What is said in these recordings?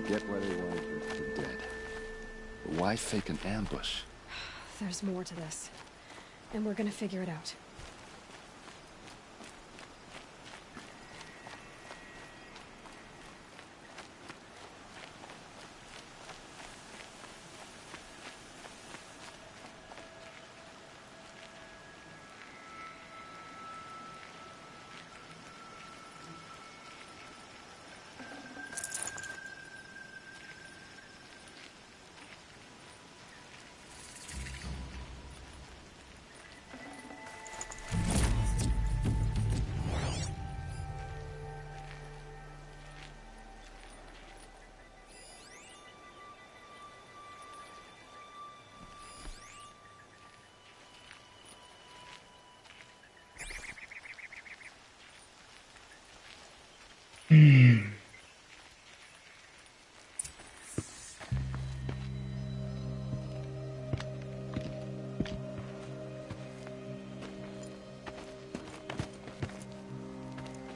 get why they wanted her dead. But why fake an ambush? There's more to this. And we're gonna figure it out.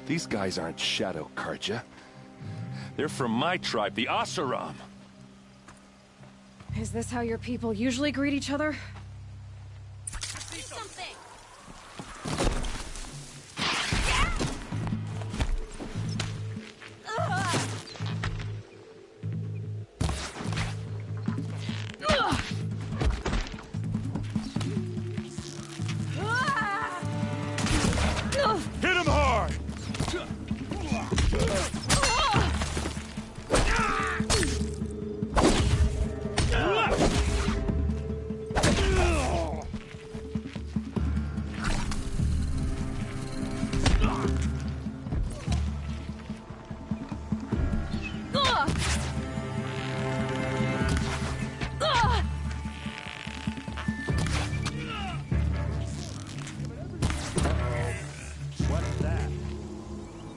These guys aren't Shadow Karja. They're from my tribe, the Asaram. Is this how your people usually greet each other? See something! Hit him hard!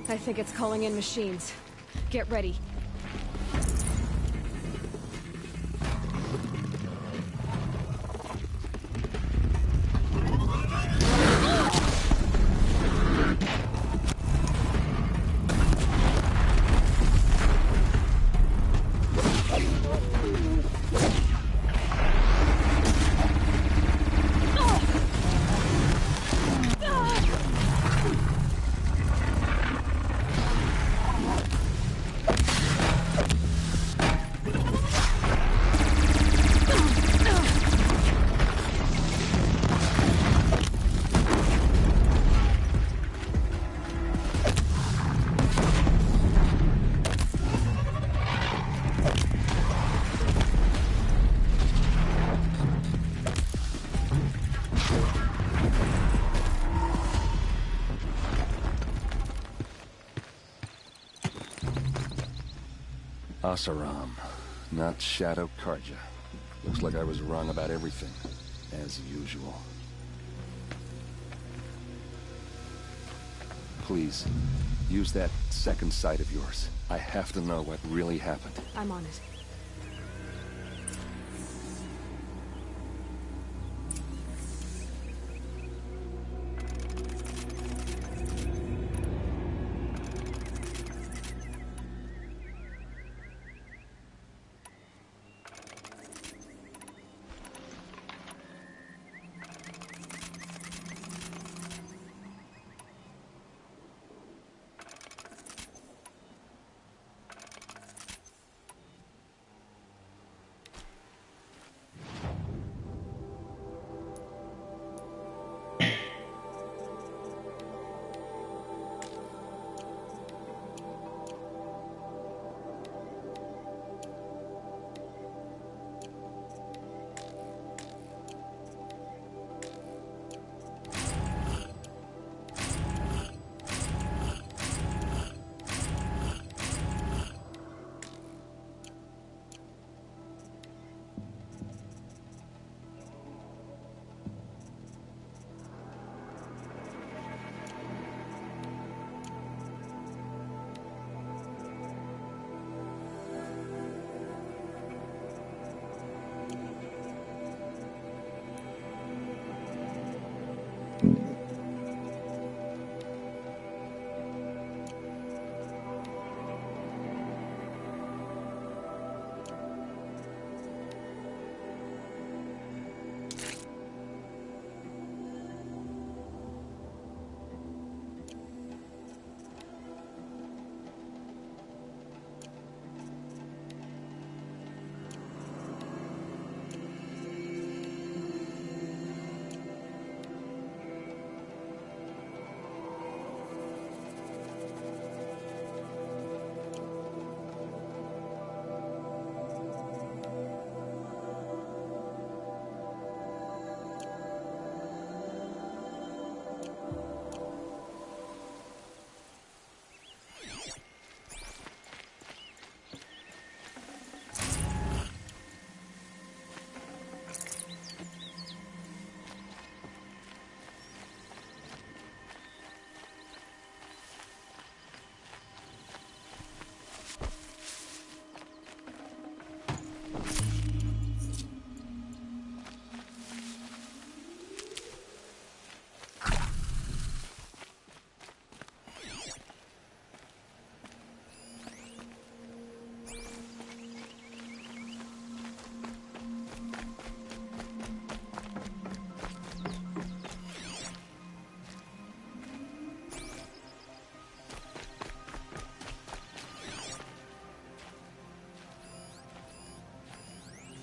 I think it's calling in machines. Get ready. Asaram, not Shadow Karja. Looks like I was wrong about everything, as usual. Please, use that second sight of yours. I have to know what really happened. I'm on it.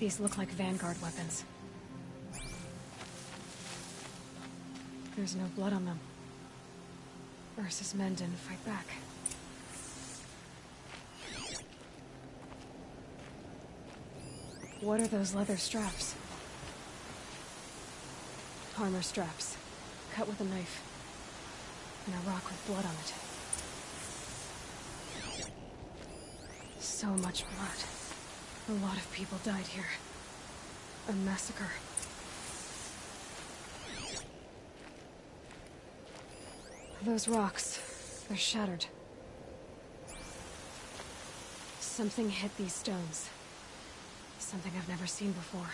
These look like Vanguard weapons. There's no blood on them. Ursa's men didn't fight back. What are those leather straps? Armor straps, cut with a knife, and a rock with blood on it. So much blood. A lot of people died here. A massacre. Those rocks, they're shattered. Something hit these stones. Something I've never seen before.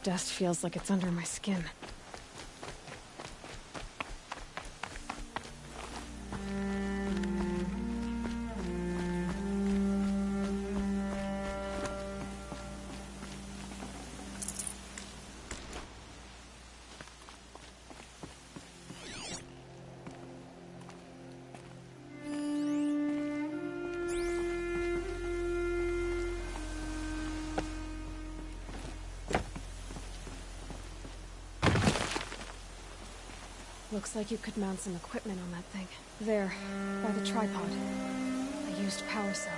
Dust feels like it's under my skin. Looks like you could mount some equipment on that thing. There, by the tripod. I used power cell.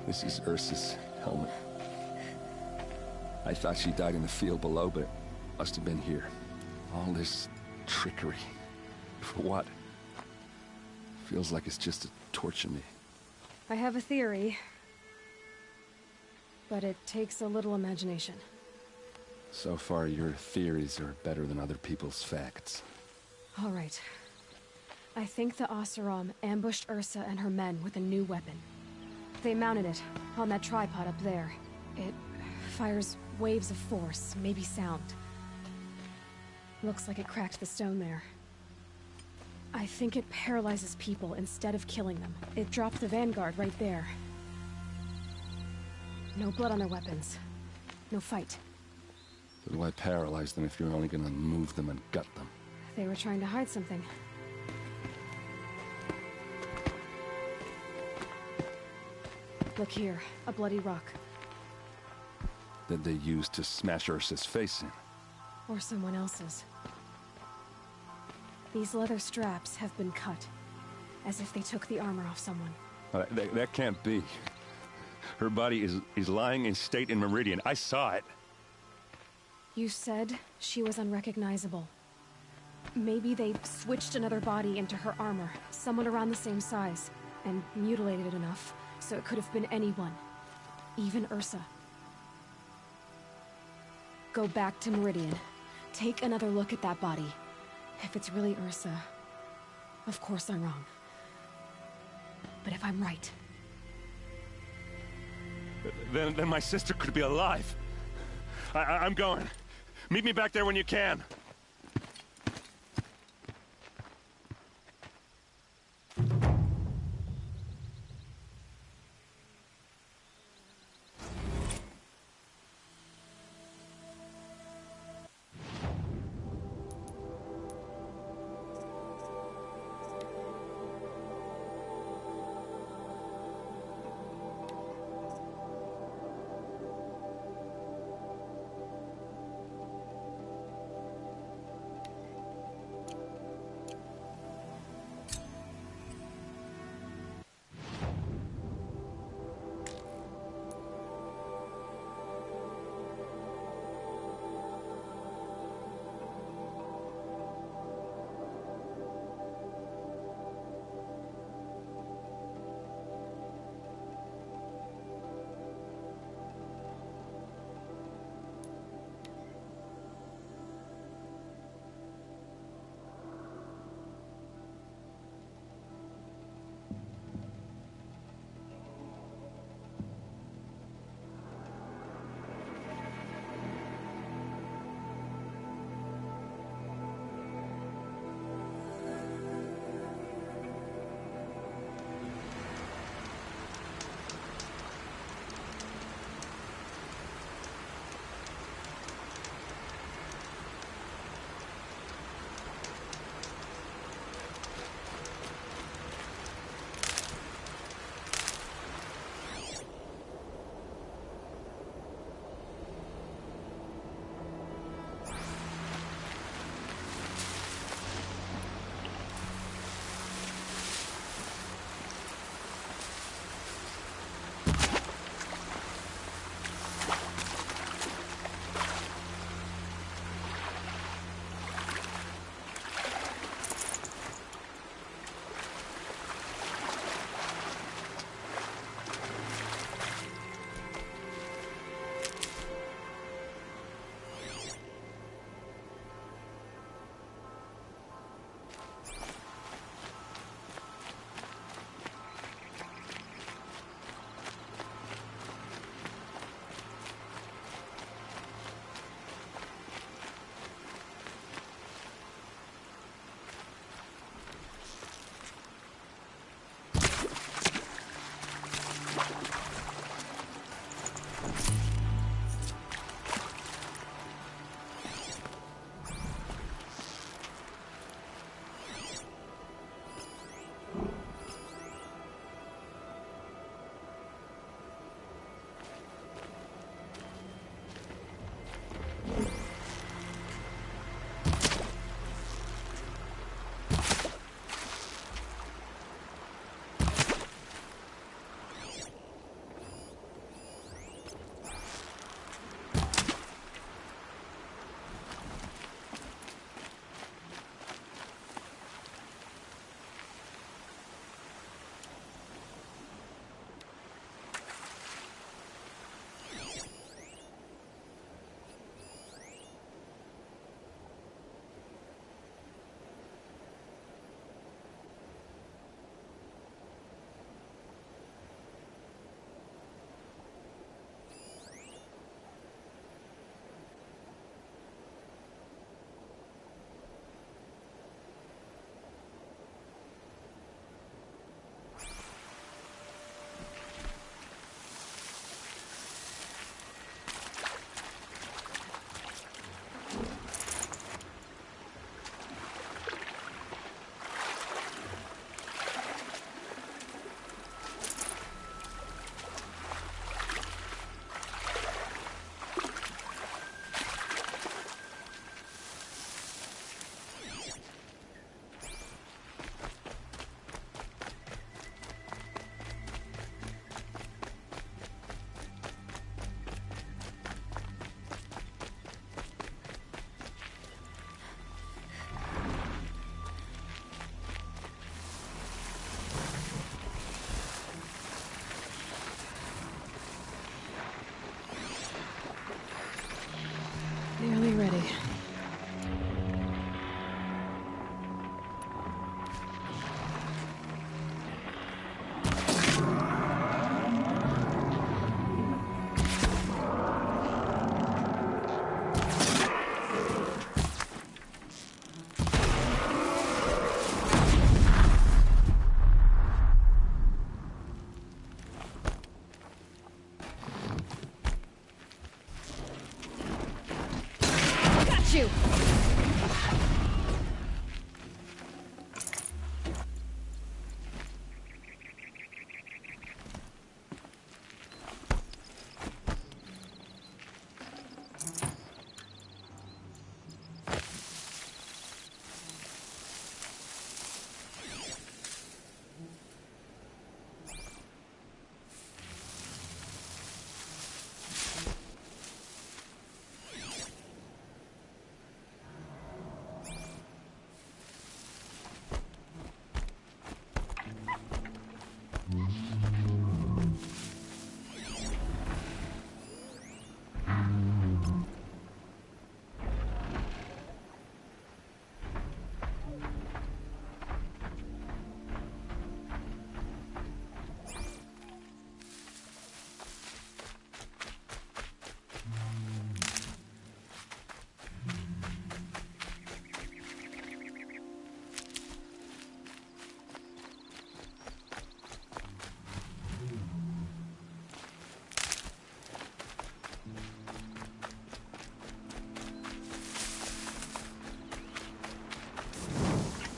This is Ursa's helmet. I thought she died in the field below, but it must have been here. All this trickery. For what? Feels like it's just to torture me. I have a theory, but it takes a little imagination. So far, your theories are better than other people's facts. All right. I think the Oseram ambushed Ursa and her men with a new weapon. They mounted it on that tripod up there. It fires waves of force, maybe sound. Looks like it cracked the stone there. I think it paralyzes people instead of killing them. It dropped the vanguard right there. No blood on their weapons. No fight. So why paralyze them if you're only gonna move them and gut them? They were trying to hide something. Look here, a bloody rock. That they used to smash Ursa's face in. Or someone else's. These leather straps have been cut, as if they took the armor off someone. That can't be. Her body is lying in state in Meridian. I saw it. You said she was unrecognizable. Maybe they switched another body into her armor, someone around the same size, and mutilated it enough, so it could have been anyone. Even Ursa. Go back to Meridian. Take another look at that body. If it's really Ursa, of course I'm wrong. But if I'm right... Then my sister could be alive. I'm going. Meet me back there when you can.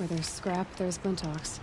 there's scrap, there's Glintox.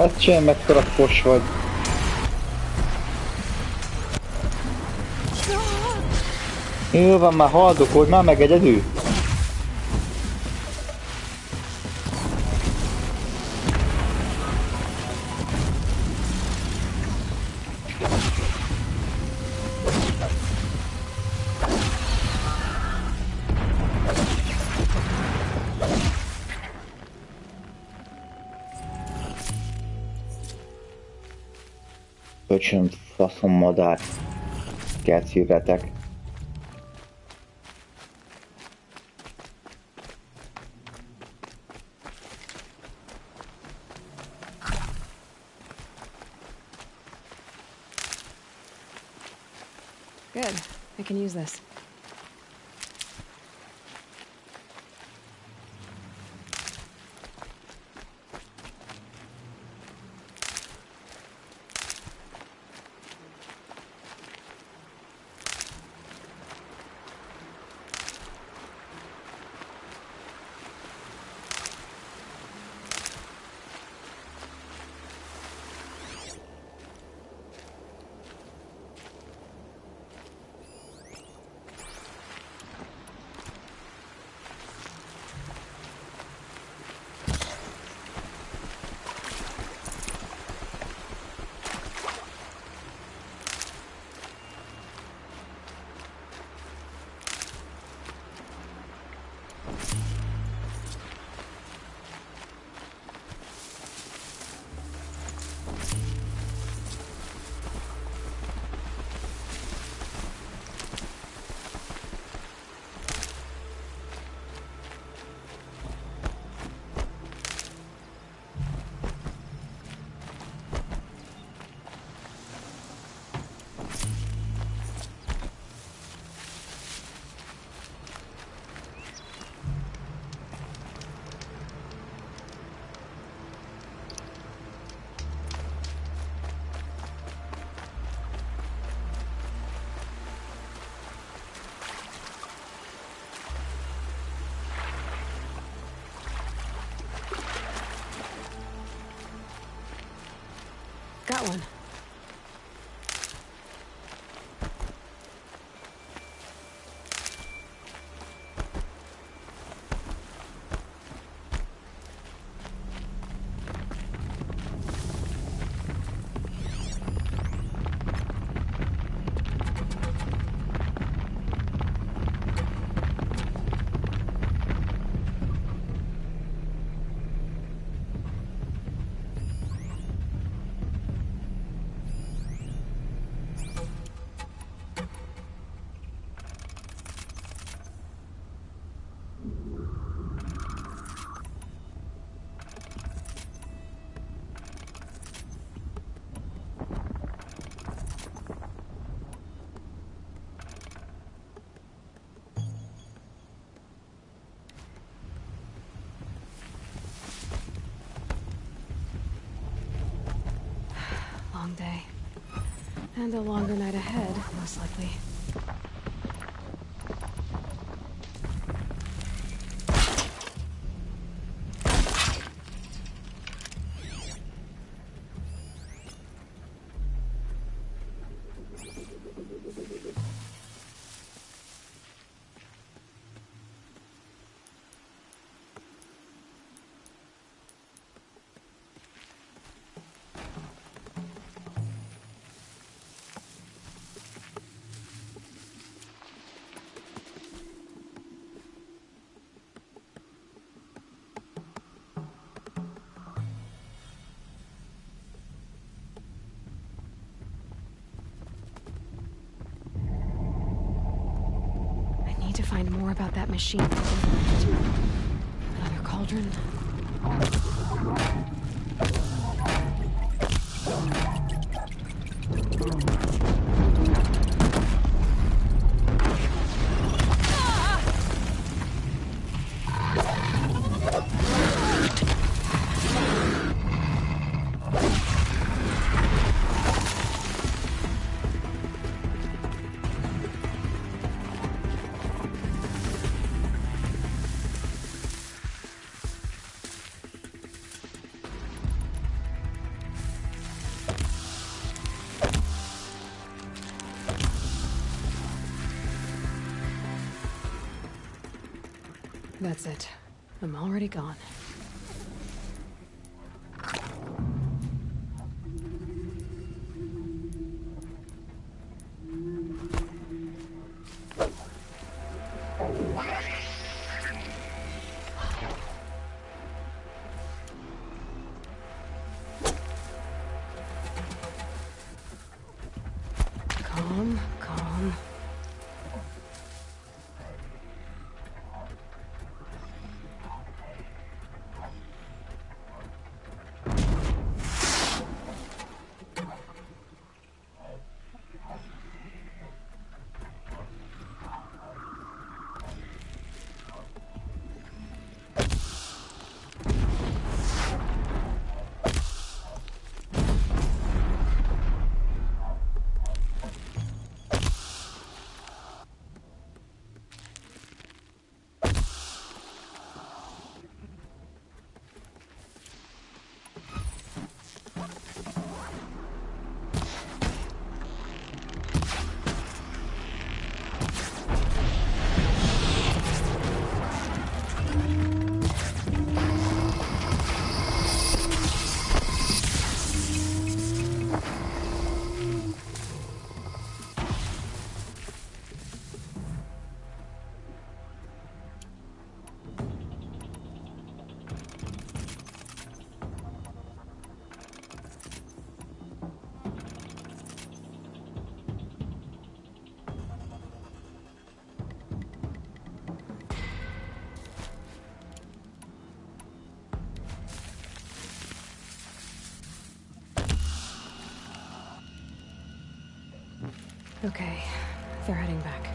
Hát sem mekkora fos vagy. Jó van, már haldokolj már meg egyedül. Öcsön faszom madár. Kecirretek. Good. I can use this. that one? Long day. And a longer night ahead, most likely. To find more about that machine. Another cauldron. That's it. I'm already gone. Calm, calm. Okay, they're heading back.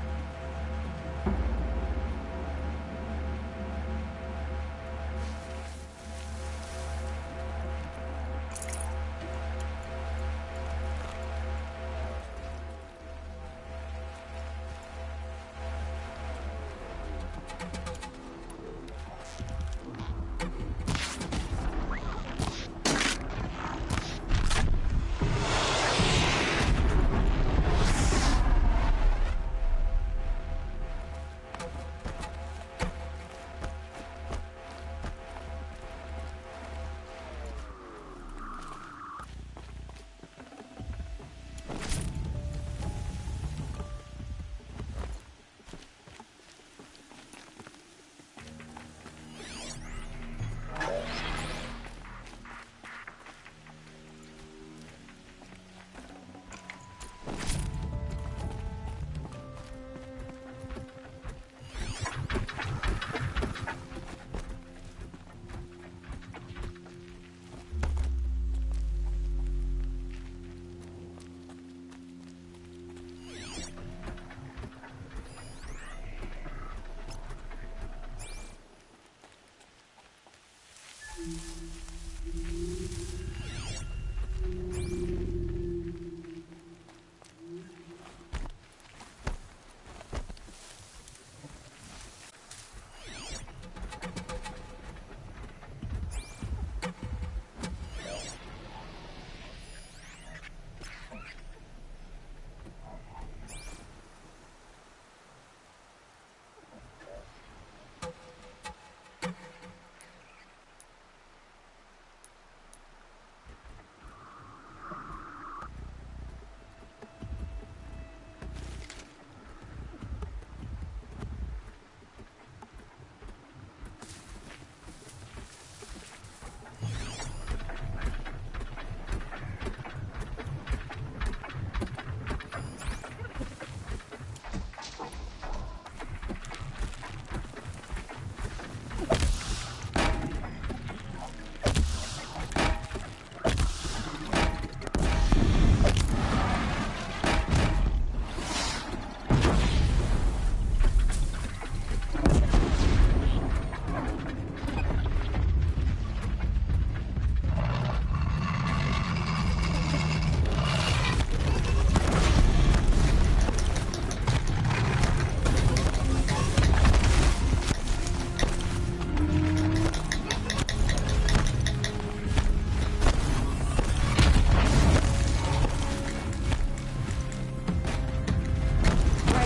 Right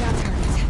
on target.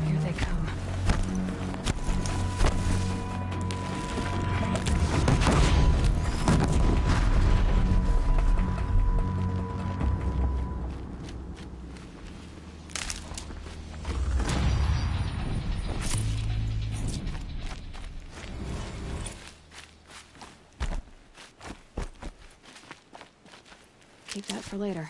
Here they come. Keep that for later.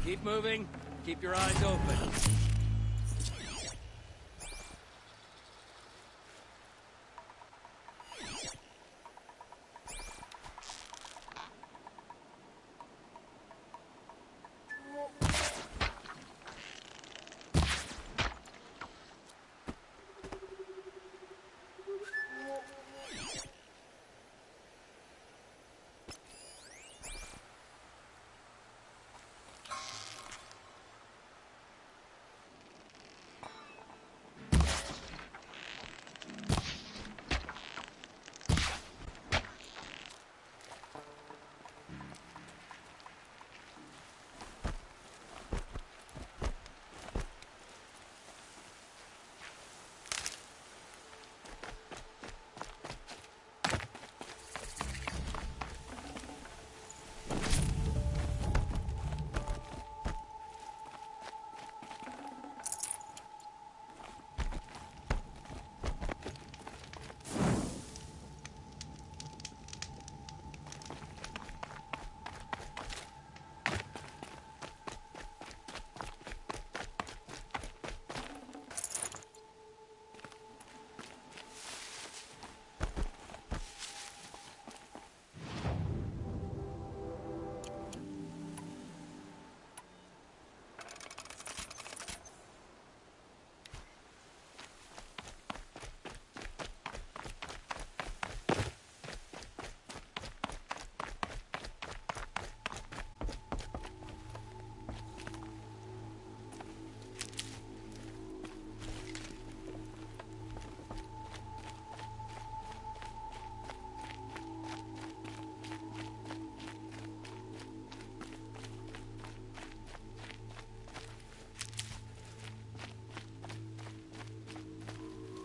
Keep moving. Keep your eyes open.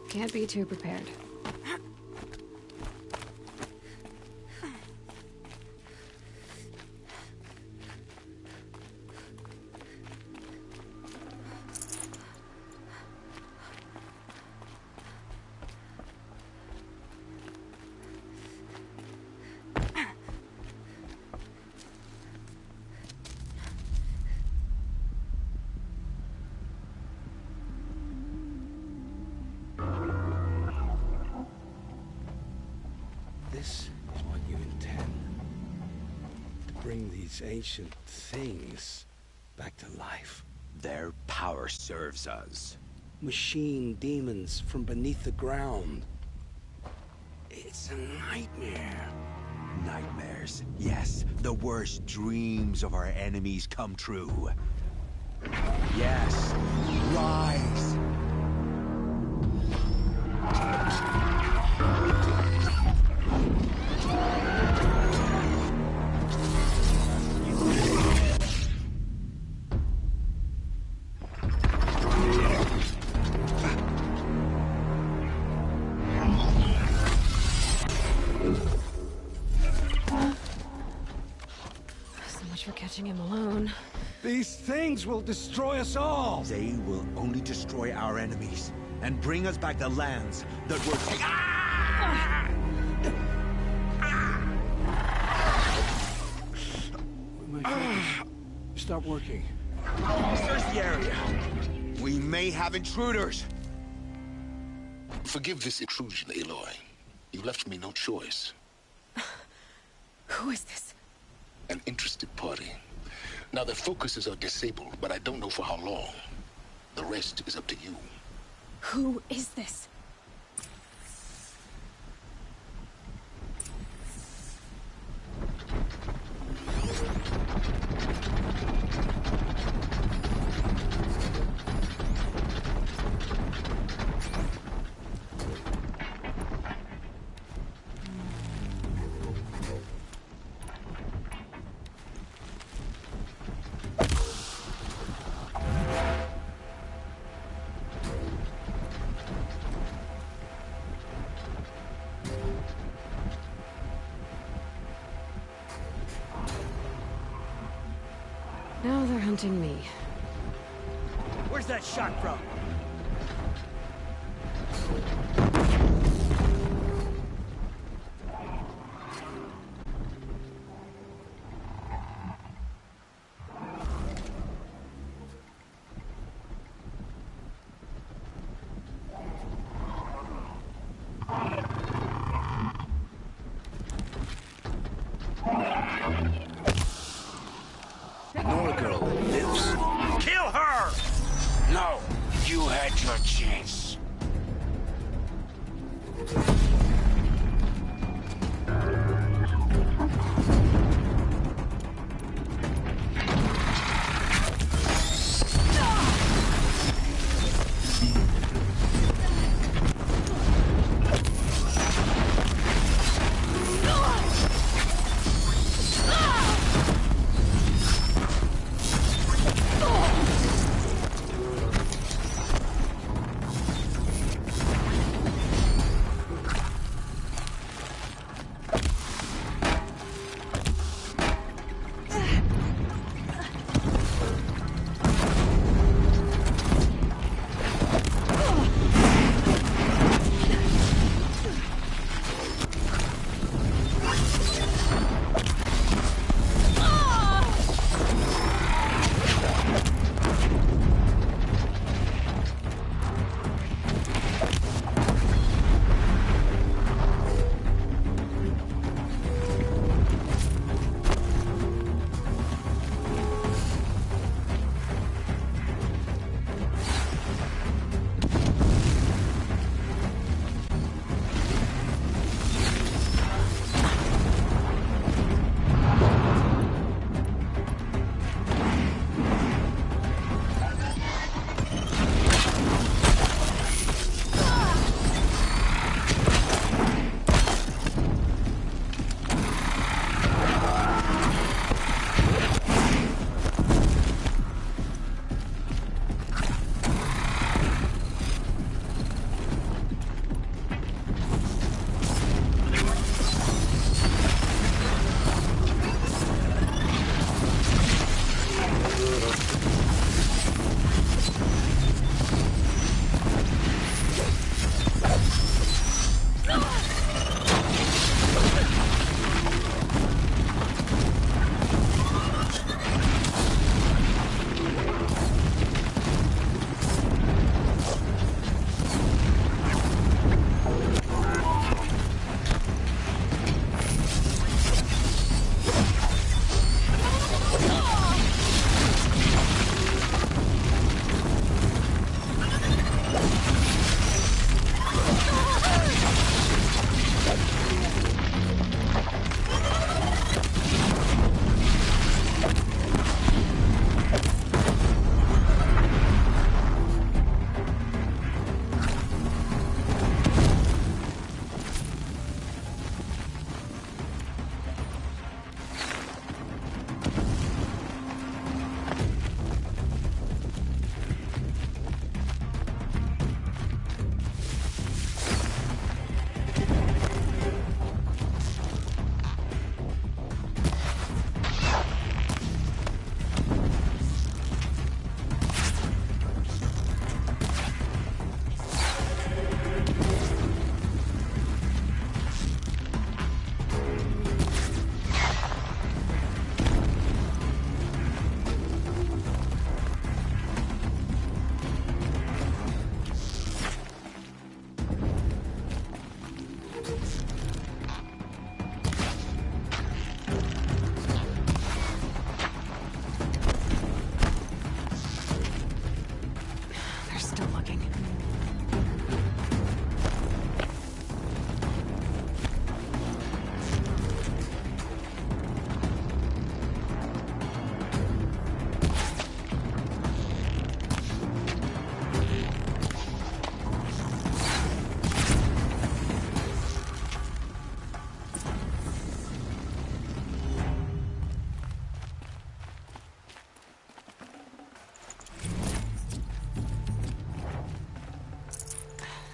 Can't be too prepared. This is what you intend. To bring these ancient things back to life. Their power serves us. Machine demons from beneath the ground. It's a nightmare. Nightmares. Yes, the worst dreams of our enemies come true. Yes, rise! For catching him alone. These things will destroy us all! They will only destroy our enemies and bring us back the lands that were taken. My fingers stop working. Search the area. We may have intruders. Forgive this intrusion, Aloy. You left me no choice. Who is this? An interested party. Now their focuses are disabled, but I don't know for how long. The rest is up to you. Who is this? Now they're hunting me. Where's that shot from? You had your chance.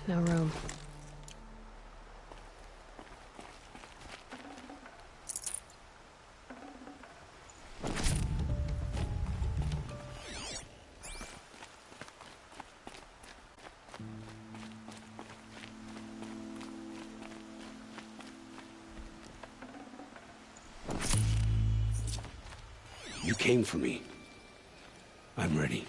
No room. You came for me. I'm ready.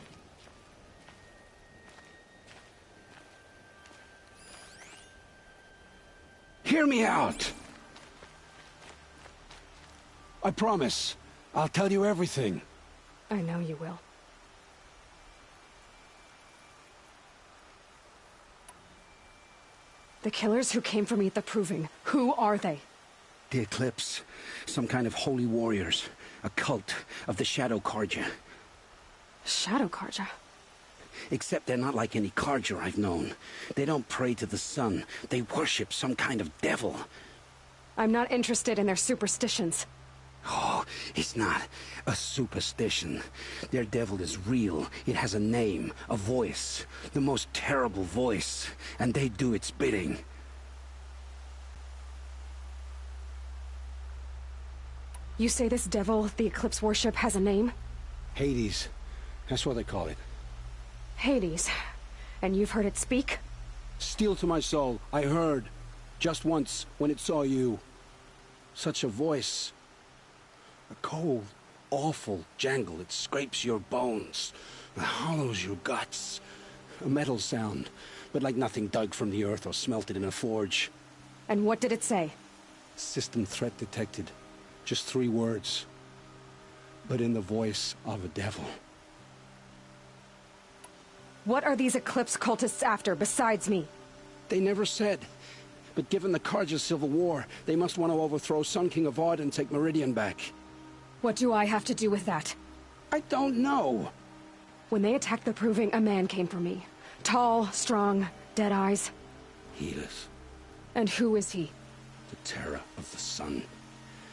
Hear me out! I promise. I'll tell you everything. I know you will. The killers who came for me at the Proving, who are they? The Eclipse. Some kind of holy warriors. A cult of the Shadow Carja. Shadow Carja? Except they're not like any Carja I've known. They don't pray to the sun. They worship some kind of devil. I'm not interested in their superstitions. Oh, it's not a superstition. Their devil is real. It has a name, a voice. The most terrible voice. And they do its bidding. You say this devil the Eclipse worship has a name? Hades. That's what they call it. Hades. And you've heard it speak? Steel to my soul, I heard. Just once, when it saw you. Such a voice. A cold, awful jangle. It scrapes your bones. It hollows your guts. A metal sound, but like nothing dug from the earth or smelted in a forge. And what did it say? System threat detected. Just 3 words. But in the voice of a devil. What are these Eclipse cultists after, besides me? They never said. But given the Carja civil war, they must want to overthrow Sun King Avad and take Meridian back. What do I have to do with that? I don't know. When they attacked the Proving, a man came for me. Tall, strong, dead eyes. Helis. And who is he? The terror of the sun.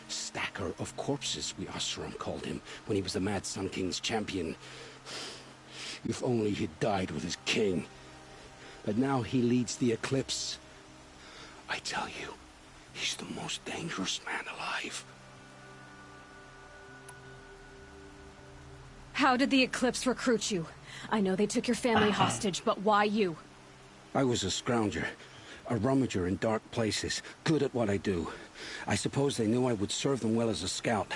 Stacker of corpses, we Oseram called him, when he was the Mad Sun King's champion. If only he'd died with his king. But now he leads the Eclipse. I tell you, he's the most dangerous man alive. How did the Eclipse recruit you? I know they took your family hostage, but why you? I was a scrounger, a rummager in dark places, good at what I do. I suppose they knew I would serve them well as a scout.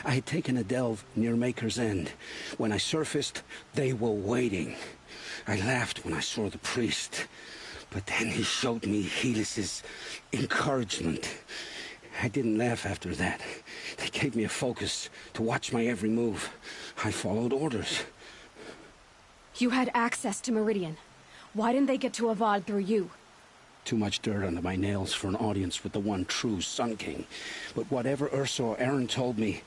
I had taken a delve near Maker's End. When I surfaced, they were waiting. I laughed when I saw the priest, but then he showed me Helis's encouragement. I didn't laugh after that. They gave me a focus to watch my every move. I followed orders. You had access to Meridian. Why didn't they get to Avad through you? Too much dirt under my nails for an audience with the one true Sun King. But whatever Ursa or Aaron told me,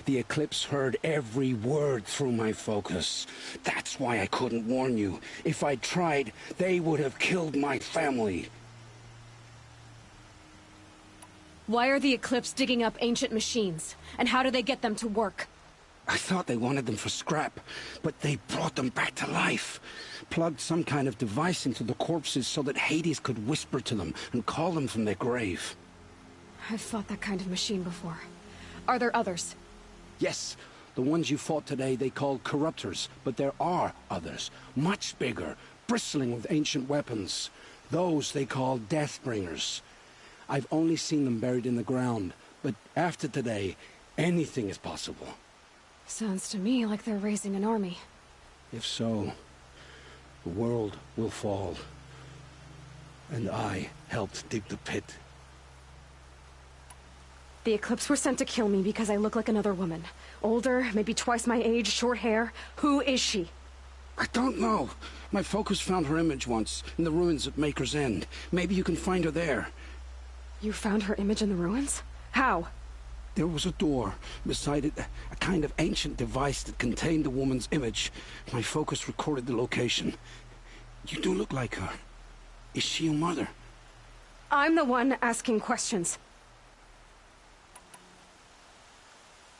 the Eclipse heard every word through my focus. That's why I couldn't warn you. If I'd tried, they would have killed my family. Why are the Eclipse digging up ancient machines? And how do they get them to work? I thought they wanted them for scrap, but they brought them back to life. Plugged some kind of device into the corpses so that Hades could whisper to them and call them from their grave. I've fought that kind of machine before. Are there others? Yes, the ones you fought today they called corruptors, but there are others, much bigger, bristling with ancient weapons. Those they call Deathbringers. I've only seen them buried in the ground, but after today, anything is possible. Sounds to me like they're raising an army. If so, the world will fall. And I helped dig the pit. The Eclipse were sent to kill me because I look like another woman. Older, maybe twice my age, short hair. Who is she? I don't know. My focus found her image once, in the ruins at Maker's End. Maybe you can find her there. You found her image in the ruins? How? There was a door. Beside it, a kind of ancient device that contained the woman's image. My focus recorded the location. You do look like her. Is she your mother? I'm the one asking questions.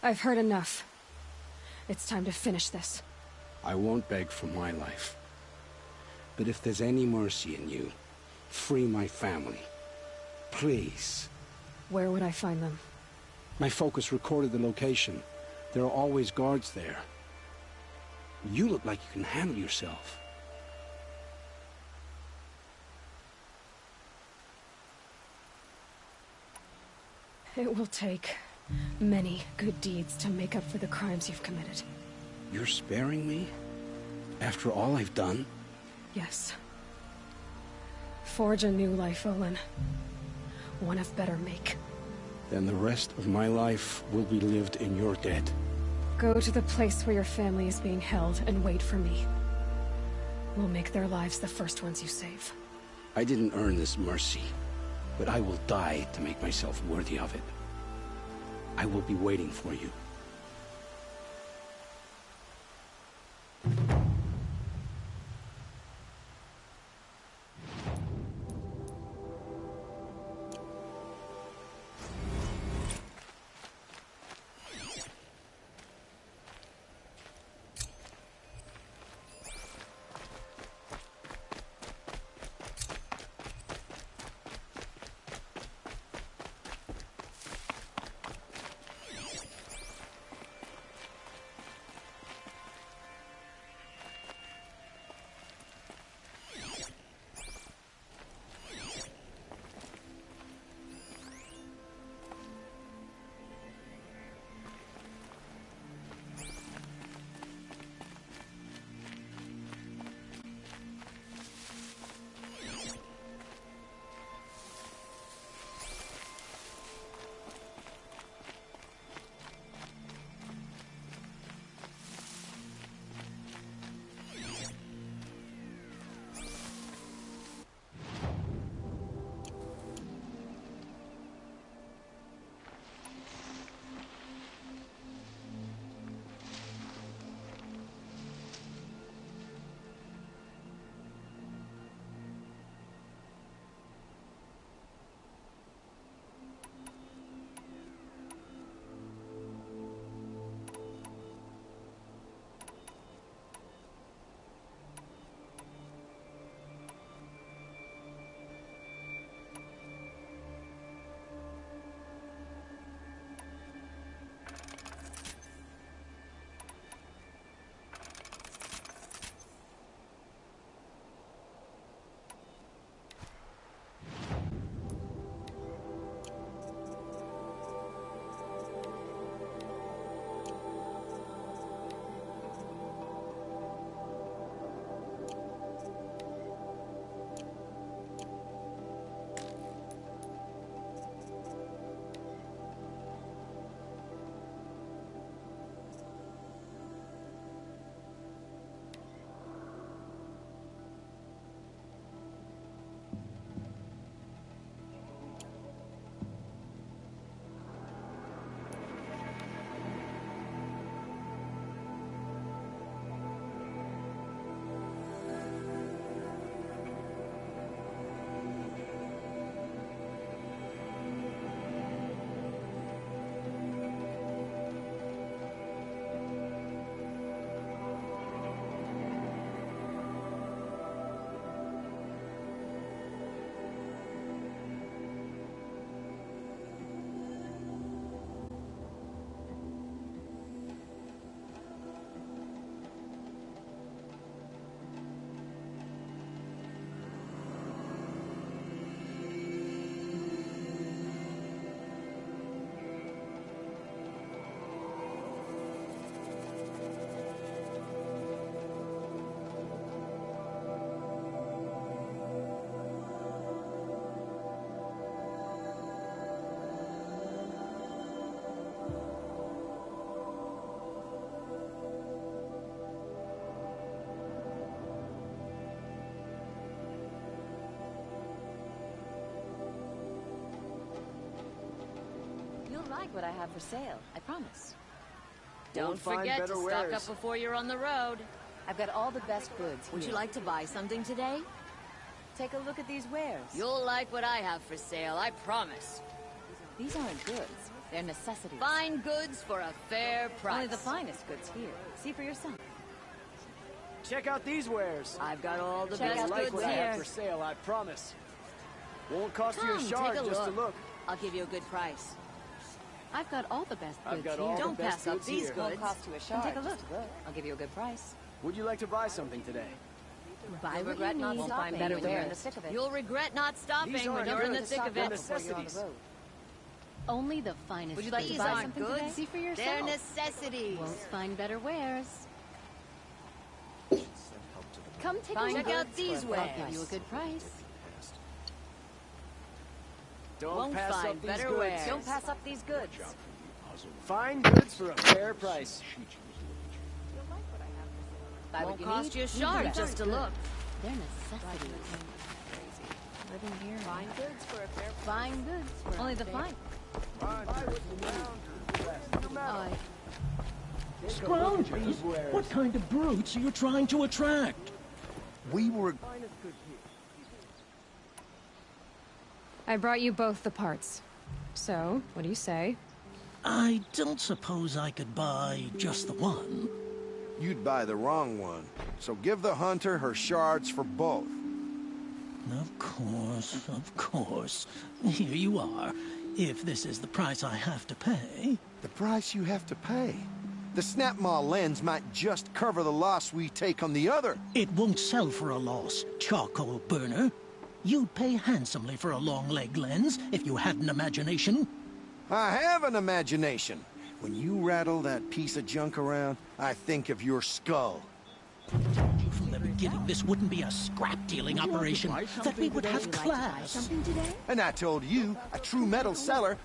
I've heard enough. It's time to finish this. I won't beg for my life. But if there's any mercy in you, free my family. Please. Where would I find them? My focus recorded the location. There are always guards there. You look like you can handle yourself. It will take many good deeds to make up for the crimes you've committed. You're sparing me? After all I've done? Yes. Forge a new life, Olin. One of better make. Then the rest of my life will be lived in your debt. Go to the place where your family is being held and wait for me. We'll make their lives the first ones you save. I didn't earn this mercy, but I will die to make myself worthy of it. I will be waiting for you. Like what I have for sale, I promise. Don't forget to stock up before you're on the road. I've got all the best goods here. Would you like to buy something today? Take a look at these wares. You'll like what I have for sale, I promise. These aren't goods, they're necessities. Fine goods for a fair price. Only the finest goods here. See for yourself. Check out these wares. I've got all the You'll best like goods what I here. have for sale, I promise. Won't cost you a Come, shard take a just look. to look. I'll give you a good price. I've got all the best goods I've got here. all Don't the best pass up goods these here. goods. Won't cost you a shard. Come take a look. I'll give you a good price. Would you like to buy something today? Buy You'll what regret you not need. stopping Find better when you're in wares. the thick of it. You'll regret not stopping These when aren't you're in the goods. thick of They're it. necessities. Only the finest Would you like goods. to Buy buy something goods? today? See for yourself. They're necessities. Won't find better wares. Come take Fine a look. Check out these wares. I'll give you a good price. Don't Won't pass find up these better goods. wares. Don't pass up these goods. Fine goods for a fair price. Buy what Won't you cost need. you a shard just to look. They're necessities. living here. Fine goods for a fair price. Fine goods for Only a the fair fine. Scroungers? What kind of brutes are you trying to attract? We were... I brought you both the parts. So, what do you say? I don't suppose I could buy just the one. You'd buy the wrong one. So give the hunter her shards for both. Of course, of course. Here you are. If this is the price I have to pay... The price you have to pay? The Snapmaw lens might just cover the loss we take on the other. It won't sell for a loss, charcoal burner. You'd pay handsomely for a long leg lens if you had an imagination. I have an imagination. When you rattle that piece of junk around, I think of your skull. From the beginning, this wouldn't be a scrap-dealing operation. That we would have class. And I told you, a true metal seller...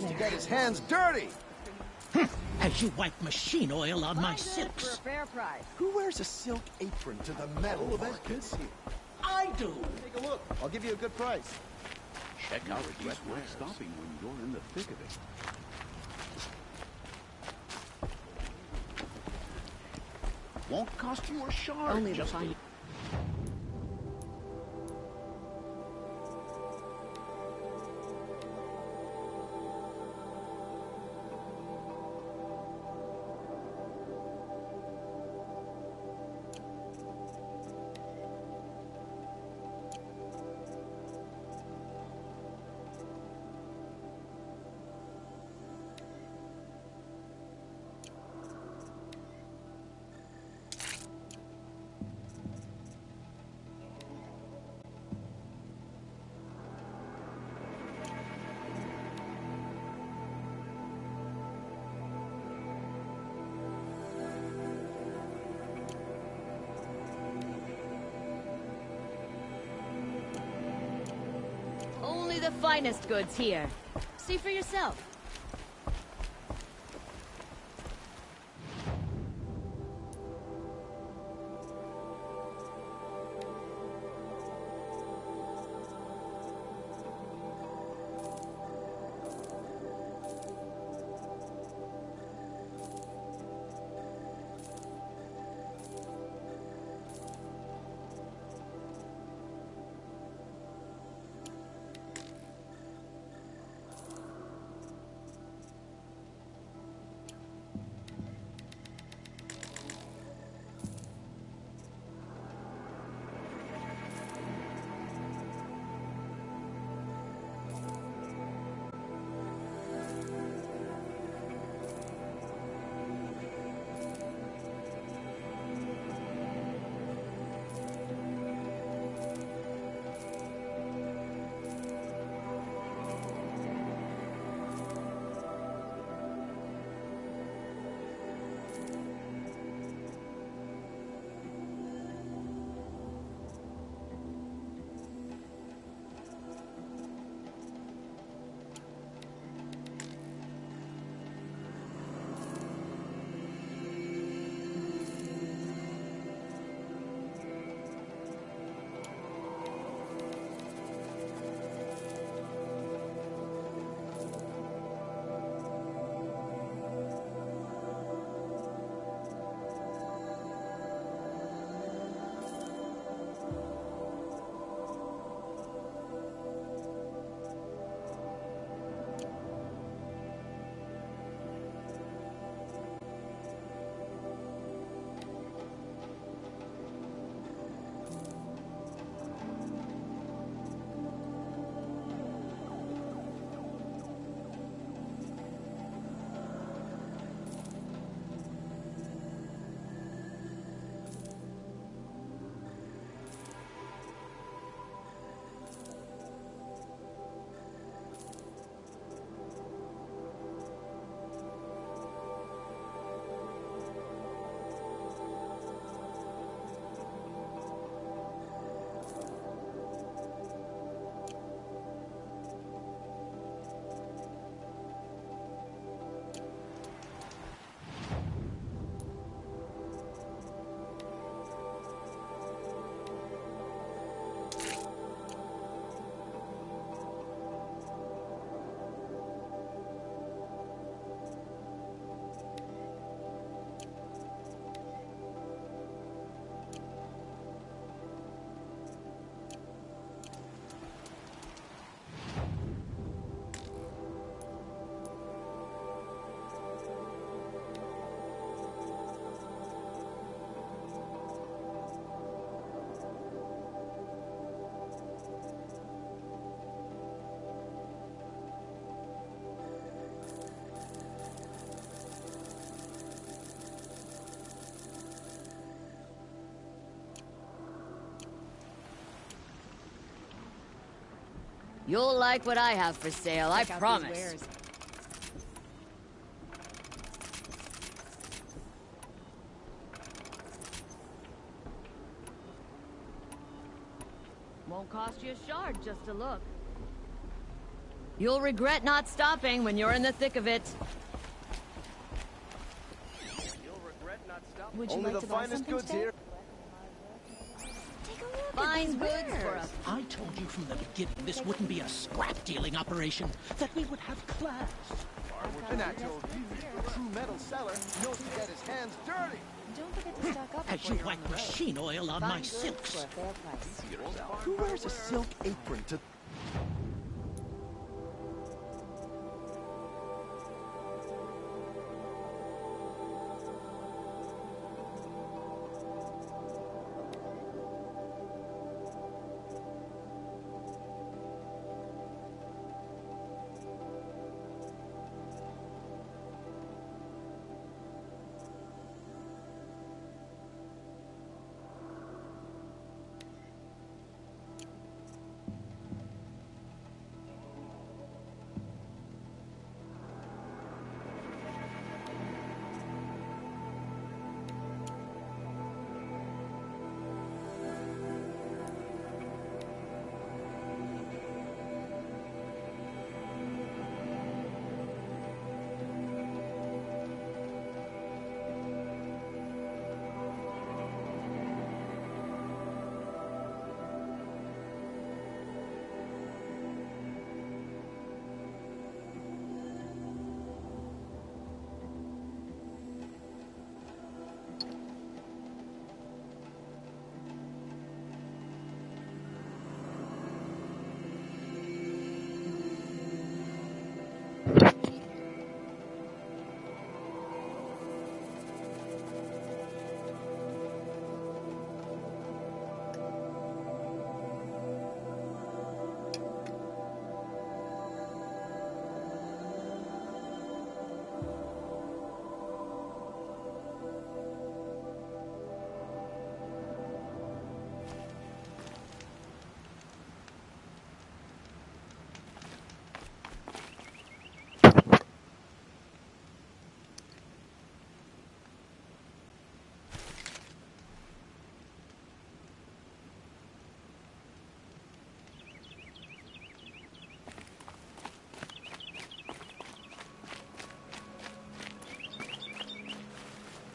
To get his hands dirty. As you wipe machine oil on my silks. Fair price. Who wears a silk apron to the metal markets? I do. Take a look. I'll give you a good price. Check out these wares. Stopping when you're in the thick of it. Won't cost you a shard. Only the fine. Only the finest goods here. See for yourself. You'll like what I have for sale, I promise. Won't cost you a shard just to look. You'll regret not stopping when you're in the thick of it. You'll regret not stopping. Would you Only like the to buy finest something goods today? here. Fine goods for us. I told you from the beginning this wouldn't be a scrap-dealing operation, that we would have class. And I told you, a true metal seller knows to get his hands dirty. Don't forget to stock up As before you you're on wipe the road. machine oil on Find my goods silks. for a fair price. Who wears a silk apron to...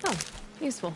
Oh, useful.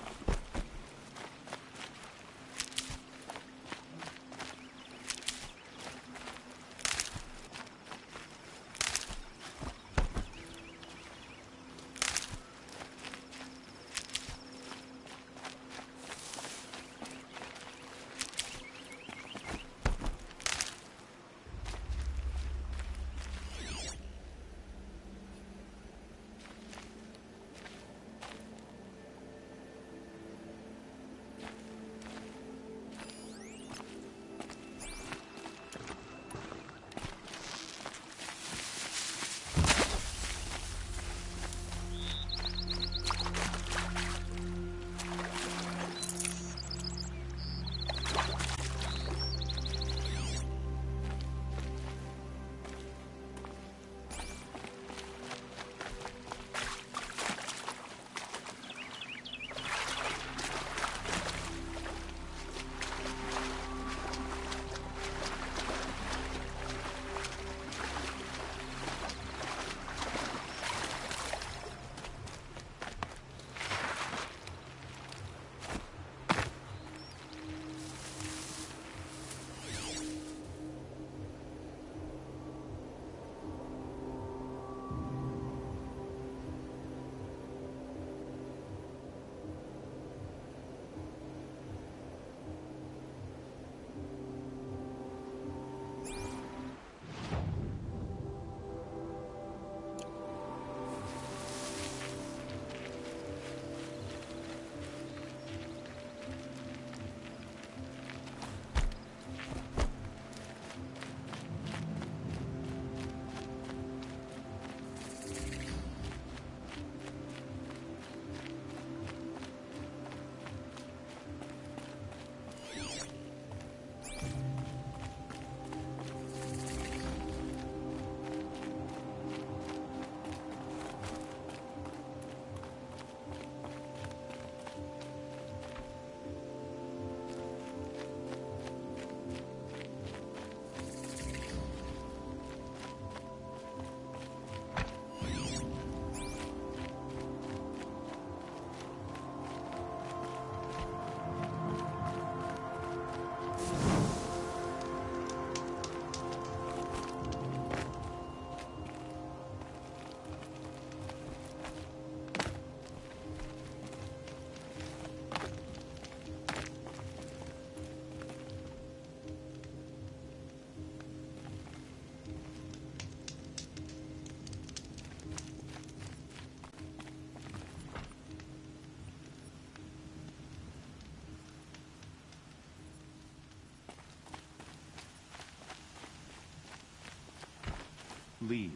Leave.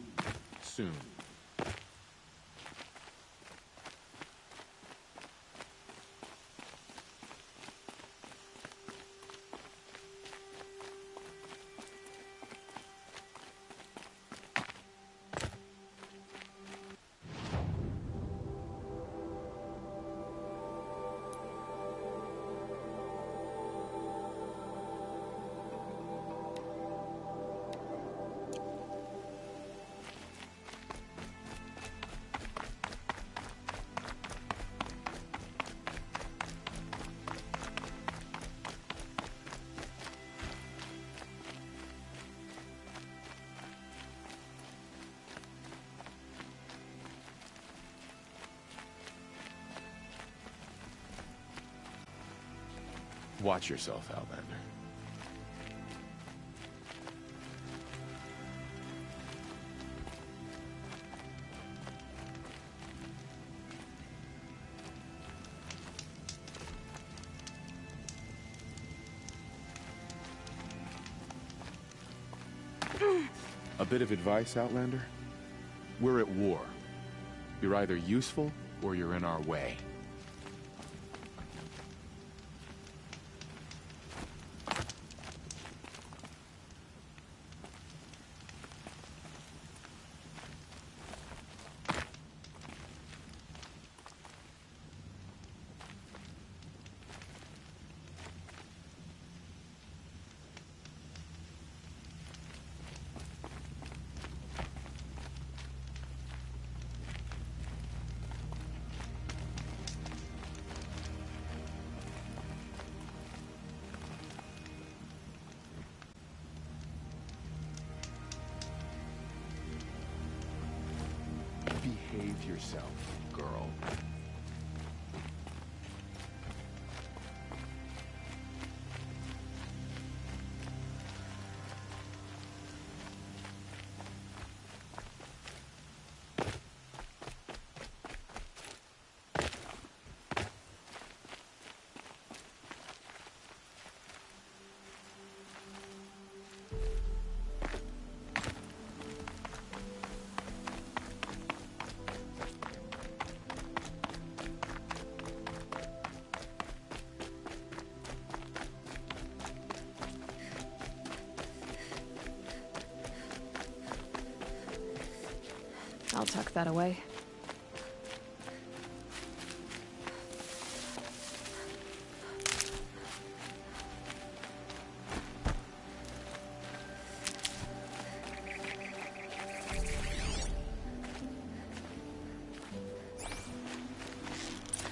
Soon. Watch yourself, Outlander. A bit of advice, Outlander? We're at war. You're either useful or you're in our way. Behave yourself, girl. I'll tuck that away.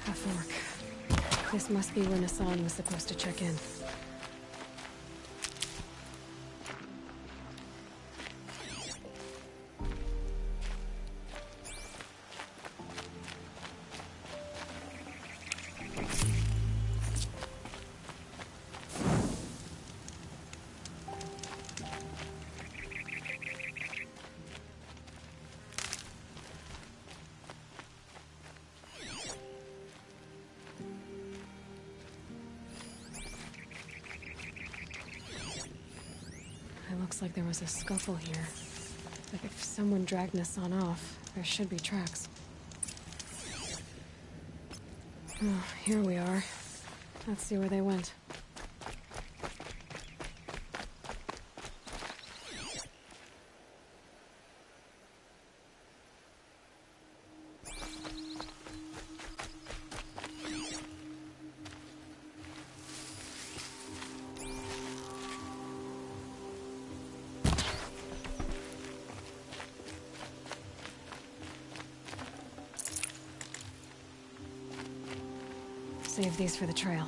A fork. This must be where Nassan was supposed to check in. It looks like there was a scuffle here. Like if someone dragged Nassan off, there should be tracks. Oh, here we are. Let's see where they went. Save these for the trail.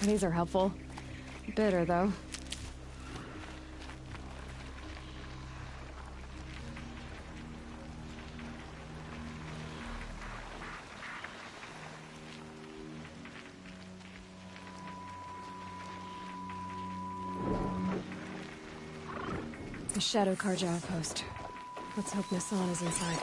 These are helpful. Bitter, though. The Shadow Carja outpost. Let's hope Nassan is inside.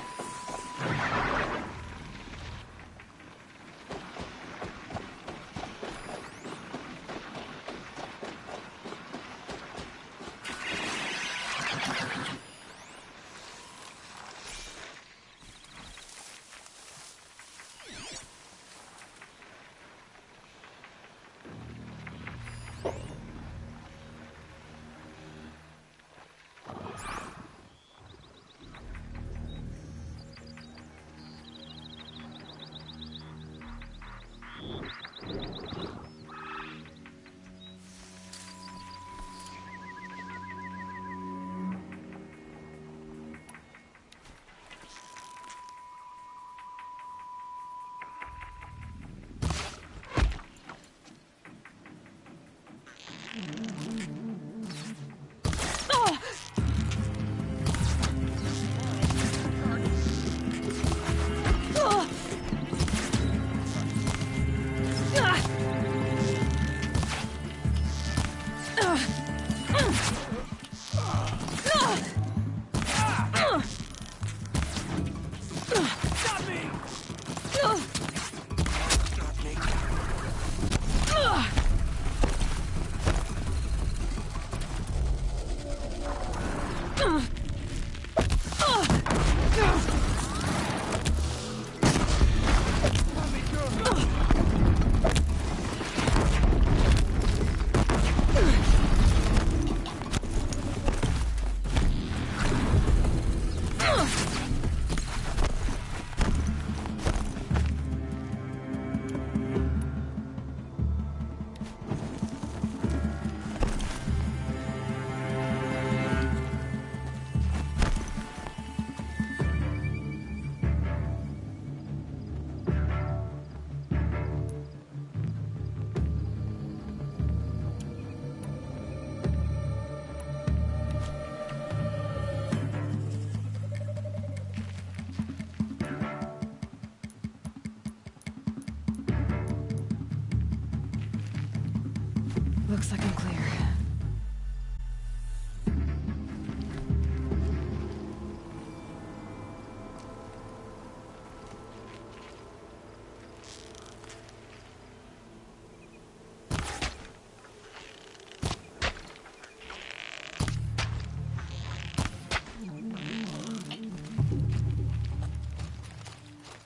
Looks like I'm clear.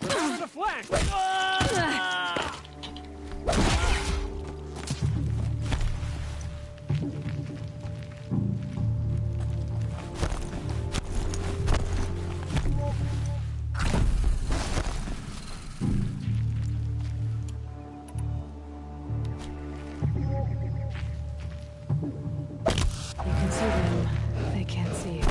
Remember the flank! You can see them. They can't see you.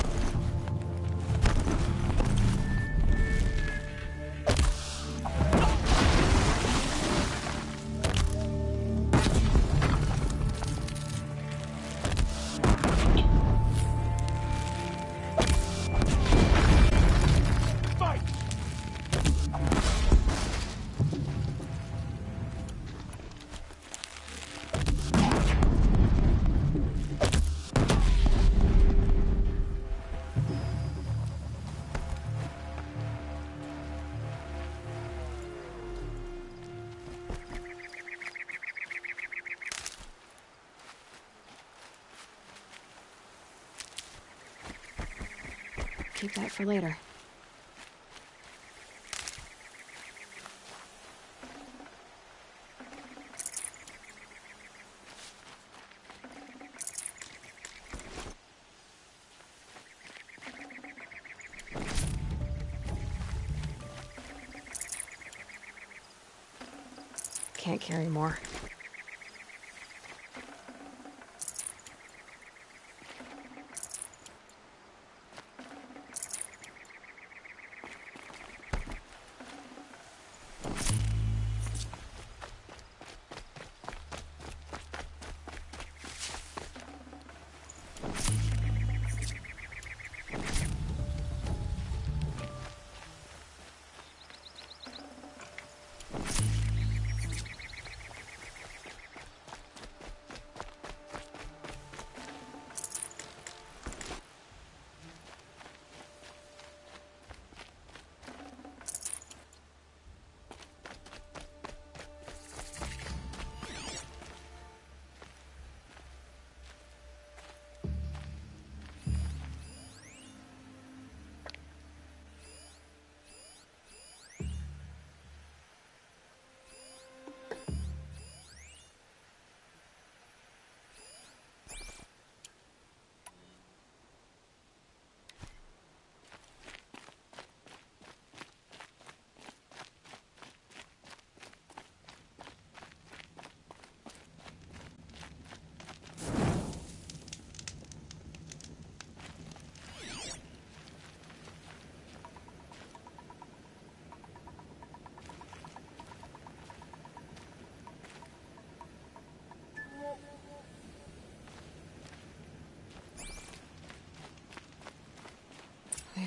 Keep that for later. Can't carry more.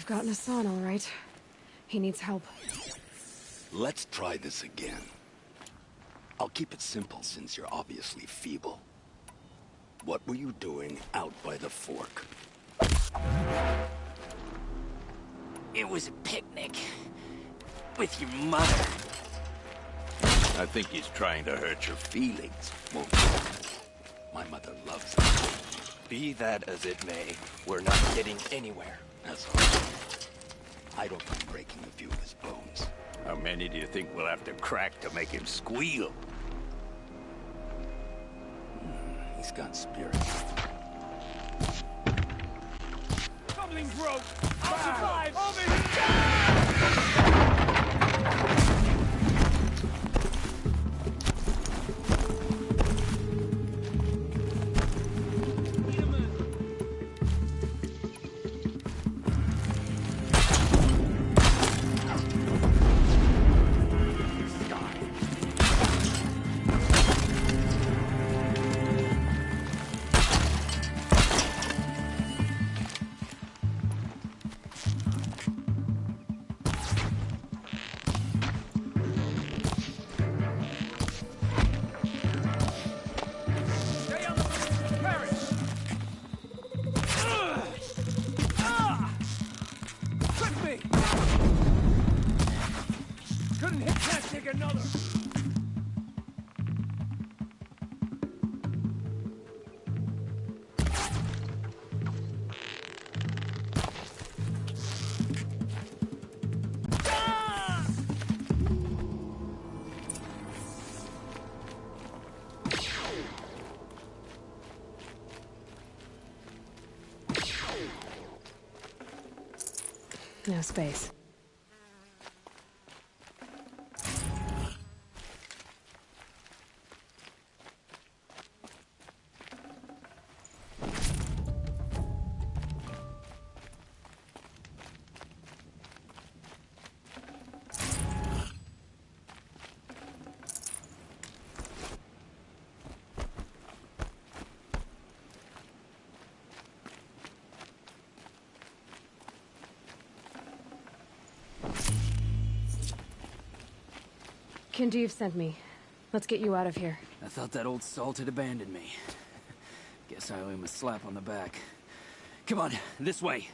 They've gotten Hassan, all right. He needs help. Let's try this again. I'll keep it simple since you're obviously feeble. What were you doing out by the fork? It was a picnic. With your mother. I think he's trying to hurt your feelings. Won't you? My mother loves you. Be that as it may, we're not getting anywhere. That's all. I don't mind breaking a few of his bones. How many do you think we'll have to crack to make him squeal? He's got spirit. Tumbling broke! I'll survive! Over here! No space. Kindev sent me. Let's get you out of here. I thought that old salt had abandoned me. Guess I owe him a slap on the back. Come on, this way.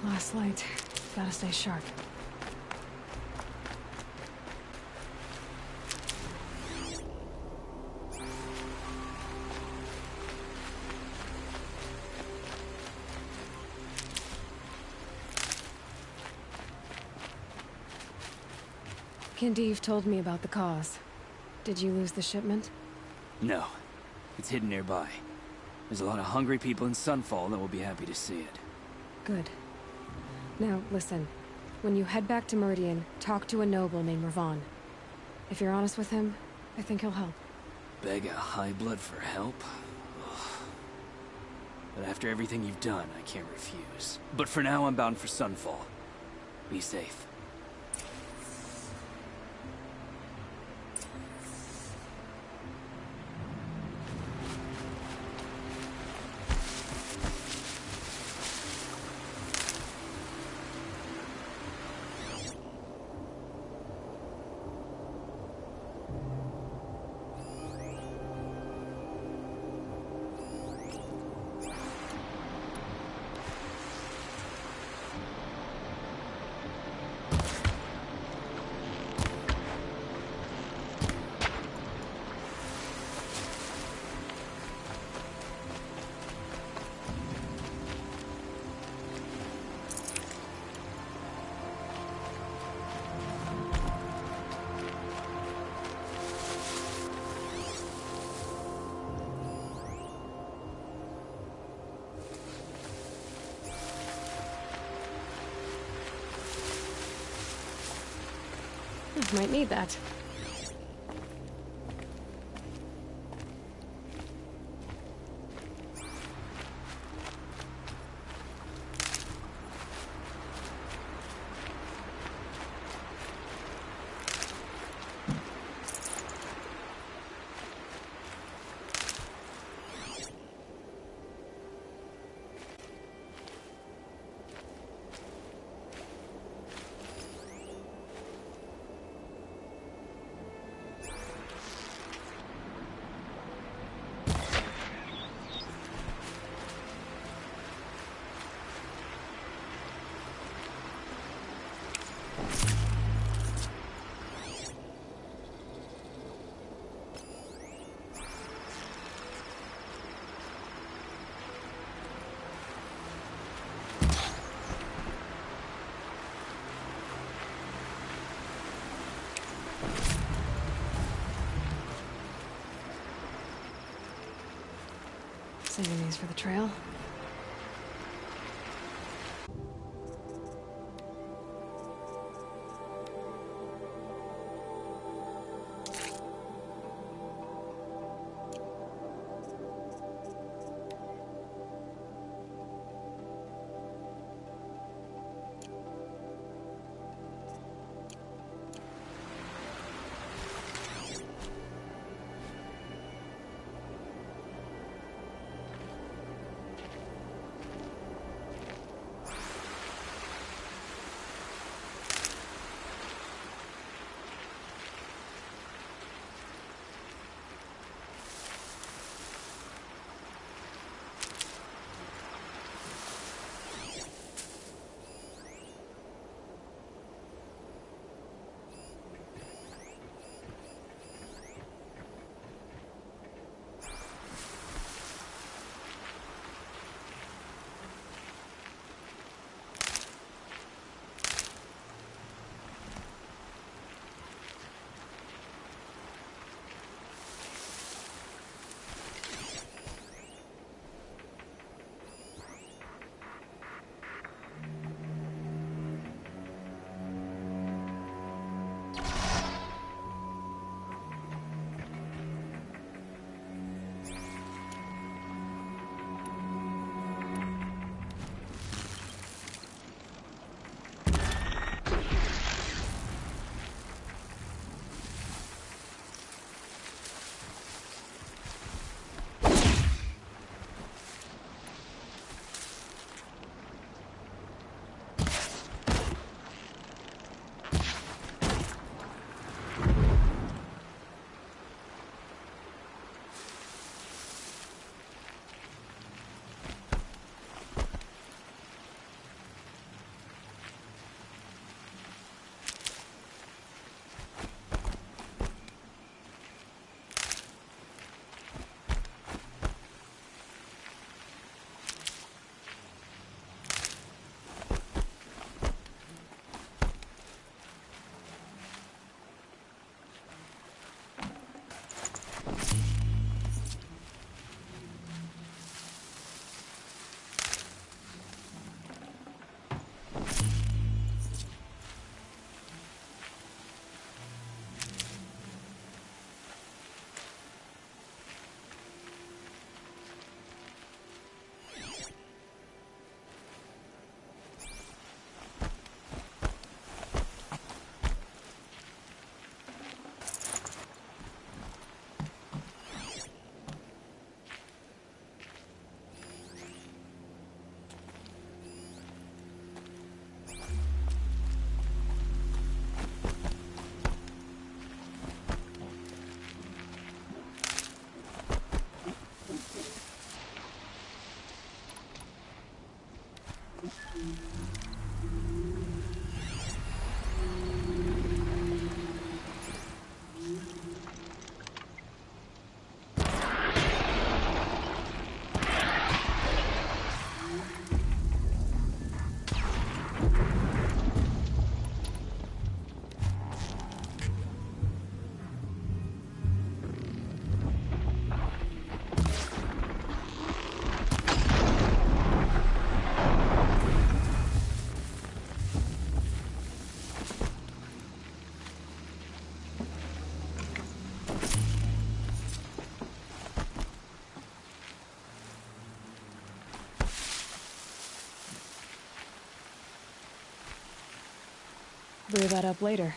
Last light. Gotta stay sharp. Kindev told me about the cause. Did you lose the shipment? No. It's hidden nearby. There's a lot of hungry people in Sunfall that will be happy to see it. Good. Now, listen. When you head back to Meridian, talk to a noble named Ravan. If you're honest with him, I think he'll help. Beg a high blood for help? Ugh. But after everything you've done, I can't refuse. But for now, I'm bound for Sunfall. Be safe. Might need that. Saving these for the trail. brew that up later.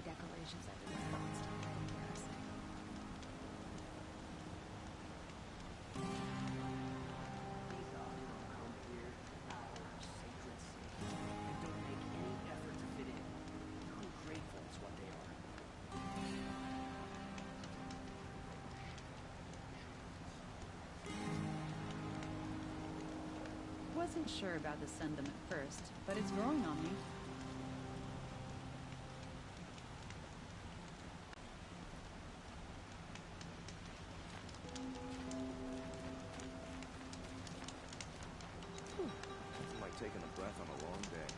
decorations everywhere. It's kind of embarrassing. These often come here, our sacred city, and don't make any effort to fit in. Ungrateful is what they are. Wasn't sure about the sentiment first, but it's growing on me. It's like taking a breath on a long day.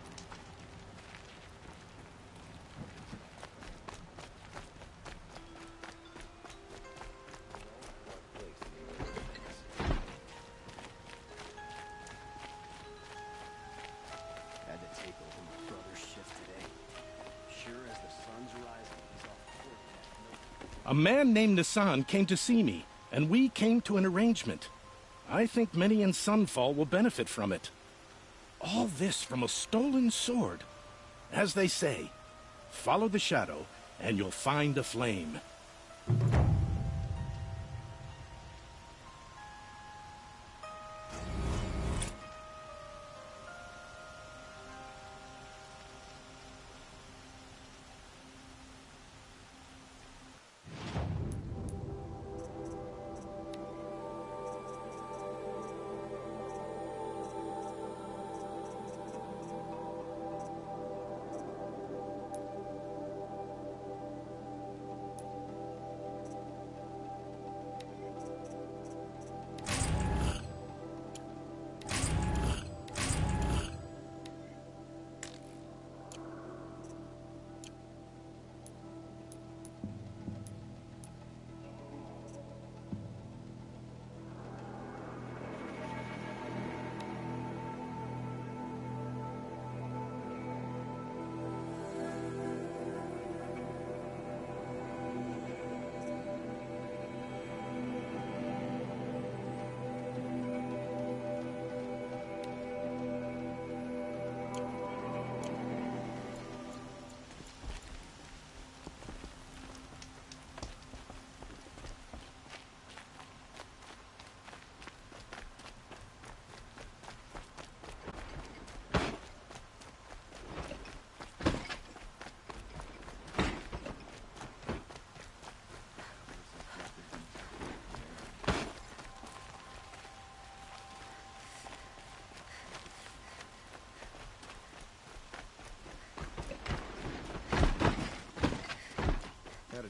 Had to take over my brother's shift today. Sure as the sun's rising, he's off work. A man named Nissan came to see me, and we came to an arrangement. I think many in Sunfall will benefit from it. All this from a stolen sword. As they say, follow the shadow, and you'll find a flame.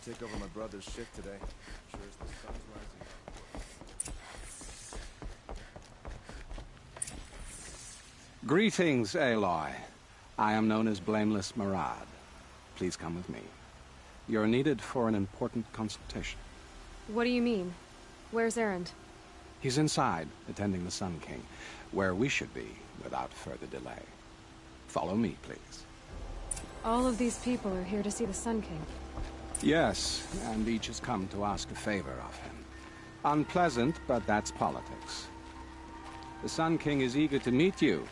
take over my brother's shift today. Sure as the sun's rising. Greetings, Aloy. I am known as Blameless Murad. Please come with me. You're needed for an important consultation. What do you mean? Where's Erend? He's inside, attending the Sun King, where we should be without further delay. Follow me, please. All of these people are here to see the Sun King. Yes, and each has come to ask a favor of him. Unpleasant, but that's politics. The Sun King is eager to meet you,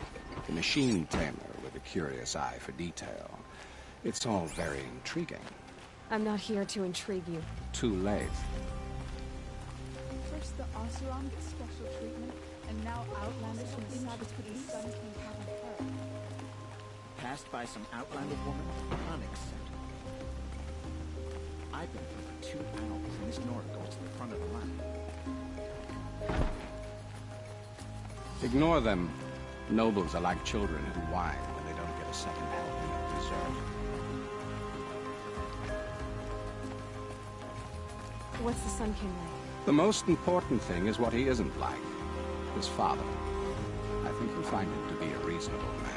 the machine tamer with a curious eye for detail. It's all very intriguing. I'm not here to intrigue you. Too late. First the Oseram gets special treatment, and now Outlanders from the Sabbath with the Sun King haven't heard. Passed by some Outlander woman? Unacceptable. I've been here for 2 hours, and this Nora goes to the front of the line. Ignore them. Nobles are like children who whine when they don't get a second helping of dessert. What's the Sun King like? The most important thing is what he isn't like. His father. I think you'll find him to be a reasonable man.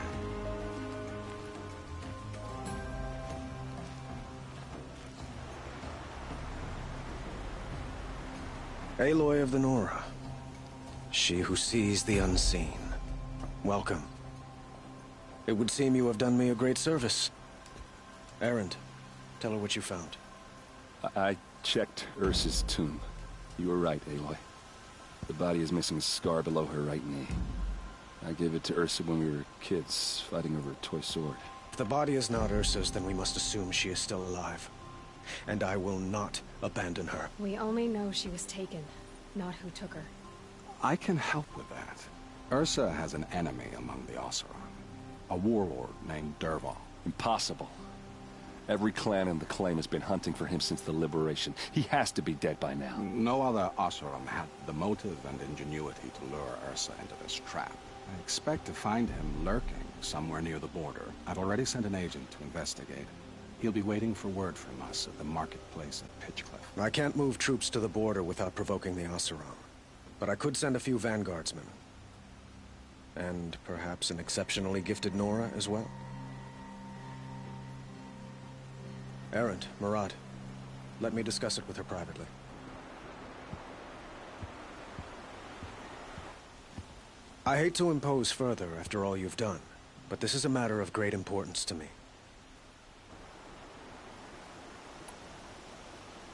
Aloy of the Nora. She who sees the unseen. Welcome. It would seem you have done me a great service. Erend, tell her what you found. I checked Ursa's tomb. You were right, Aloy. The body is missing a scar below her right knee. I gave it to Ursa when we were kids, fighting over a toy sword. If the body is not Ursa's, then we must assume she is still alive. And I will not abandon her. We only know she was taken, not who took her. I can help with that. Ursa has an enemy among the Oseram. A warlord named Dervahl. Impossible. Every clan in the claim has been hunting for him since the liberation. He has to be dead by now. No other Oseram had the motive and ingenuity to lure Ursa into this trap. I expect to find him lurking somewhere near the border. I've already sent an agent to investigate. He'll be waiting for word from us at the marketplace at Pitchcliff. I can't move troops to the border without provoking the Oseram. But I could send a few vanguardsmen. And perhaps an exceptionally gifted Nora as well. Erend, Murad, let me discuss it with her privately. I hate to impose further after all you've done, but this is a matter of great importance to me.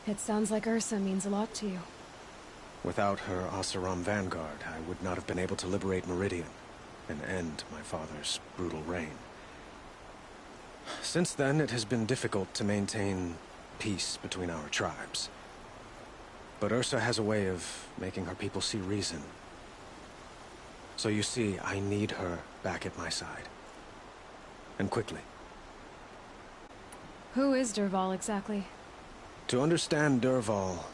It sounds like Ursa means a lot to you. Without her Oseram vanguard, I would not have been able to liberate Meridian and end my father's brutal reign. Since then, it has been difficult to maintain peace between our tribes. But Ursa has a way of making her people see reason. So you see, I need her back at my side. And quickly. Who is Dervahl exactly? To understand Dervahl,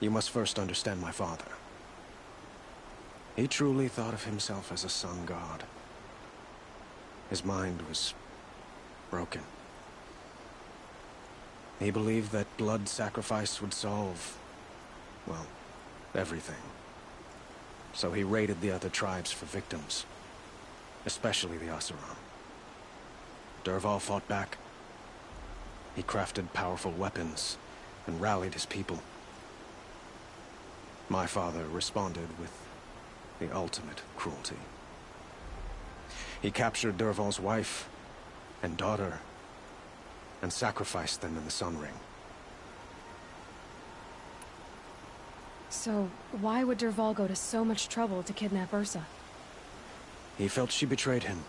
you must first understand my father. He truly thought of himself as a sun god. His mind was broken. He believed that blood sacrifice would solve, well, everything. So he raided the other tribes for victims, especially the Oseram. Dervahl fought back. He crafted powerful weapons and rallied his people. My father responded with the ultimate cruelty. He captured Dervahl's wife and daughter and sacrificed them in the Sun Ring. So, why would Dervahl go to so much trouble to kidnap Ursa? He felt she betrayed him.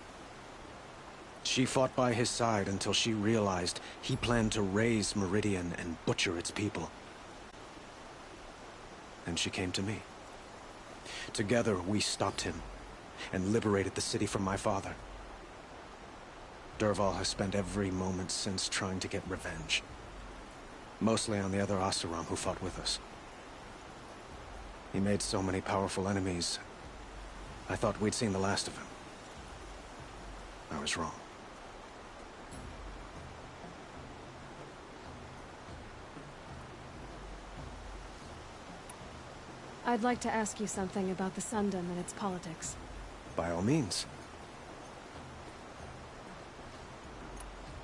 She fought by his side until she realized he planned to raise Meridian and butcher its people. And she came to me. Together, we stopped him and liberated the city from my father. Dervahl has spent every moment since trying to get revenge. Mostly on the other Oseram who fought with us. He made so many powerful enemies, I thought we'd seen the last of him. I was wrong. I'd like to ask you something about the Sundom and its politics. By all means.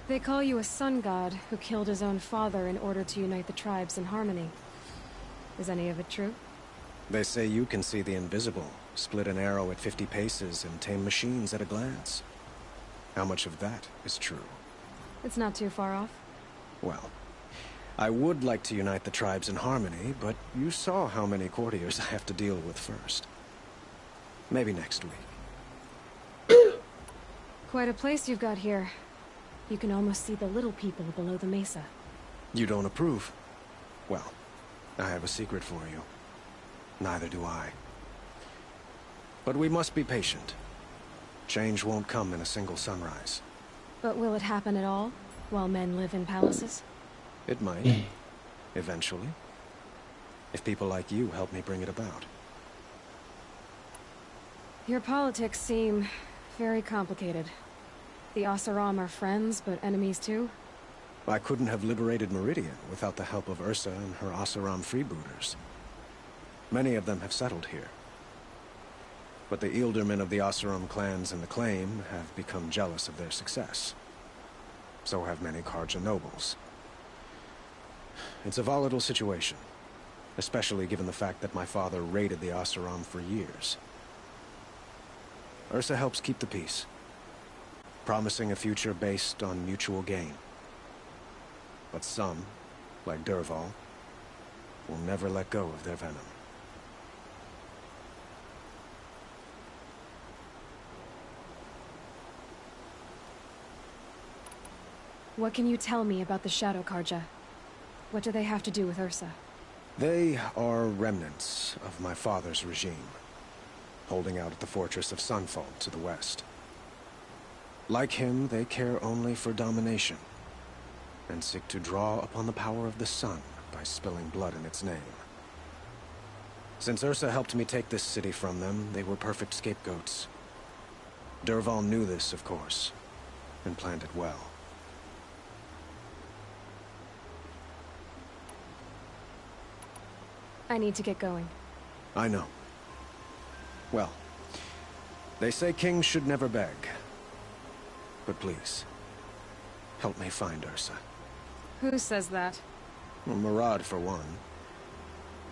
They call you a sun god who killed his own father in order to unite the tribes in harmony. Is any of it true? They say you can see the invisible, split an arrow at 50 paces, and tame machines at a glance. How much of that is true? It's not too far off. Well, I would like to unite the tribes in harmony, but you saw how many courtiers I have to deal with first. Maybe next week. Quite a place you've got here. You can almost see the little people below the mesa. You don't approve? Well, I have a secret for you. Neither do I. But we must be patient. Change won't come in a single sunrise. But will it happen at all, while men live in palaces? It might. Eventually. If people like you help me bring it about. Your politics seem very complicated. The Oseram are friends, but enemies too? I couldn't have liberated Meridian without the help of Ursa and her Oseram freebooters. Many of them have settled here. But the Ealdormen of the Oseram clans in the Claim have become jealous of their success. So have many Carja nobles. It's a volatile situation, especially given the fact that my father raided the Oseram for years. Ursa helps keep the peace, promising a future based on mutual gain. But some, like Dervahl, will never let go of their venom. What can you tell me about the Shadow Carja? What do they have to do with Ursa? They are remnants of my father's regime, holding out at the fortress of Sunfall to the west. Like him, they care only for domination, and seek to draw upon the power of the sun by spilling blood in its name. Since Ursa helped me take this city from them, they were perfect scapegoats. Dervahl knew this, of course, and planned it well. I need to get going. I know. Well, they say kings should never beg. But please, help me find Ursa. Who says that? Well, Murad, for one.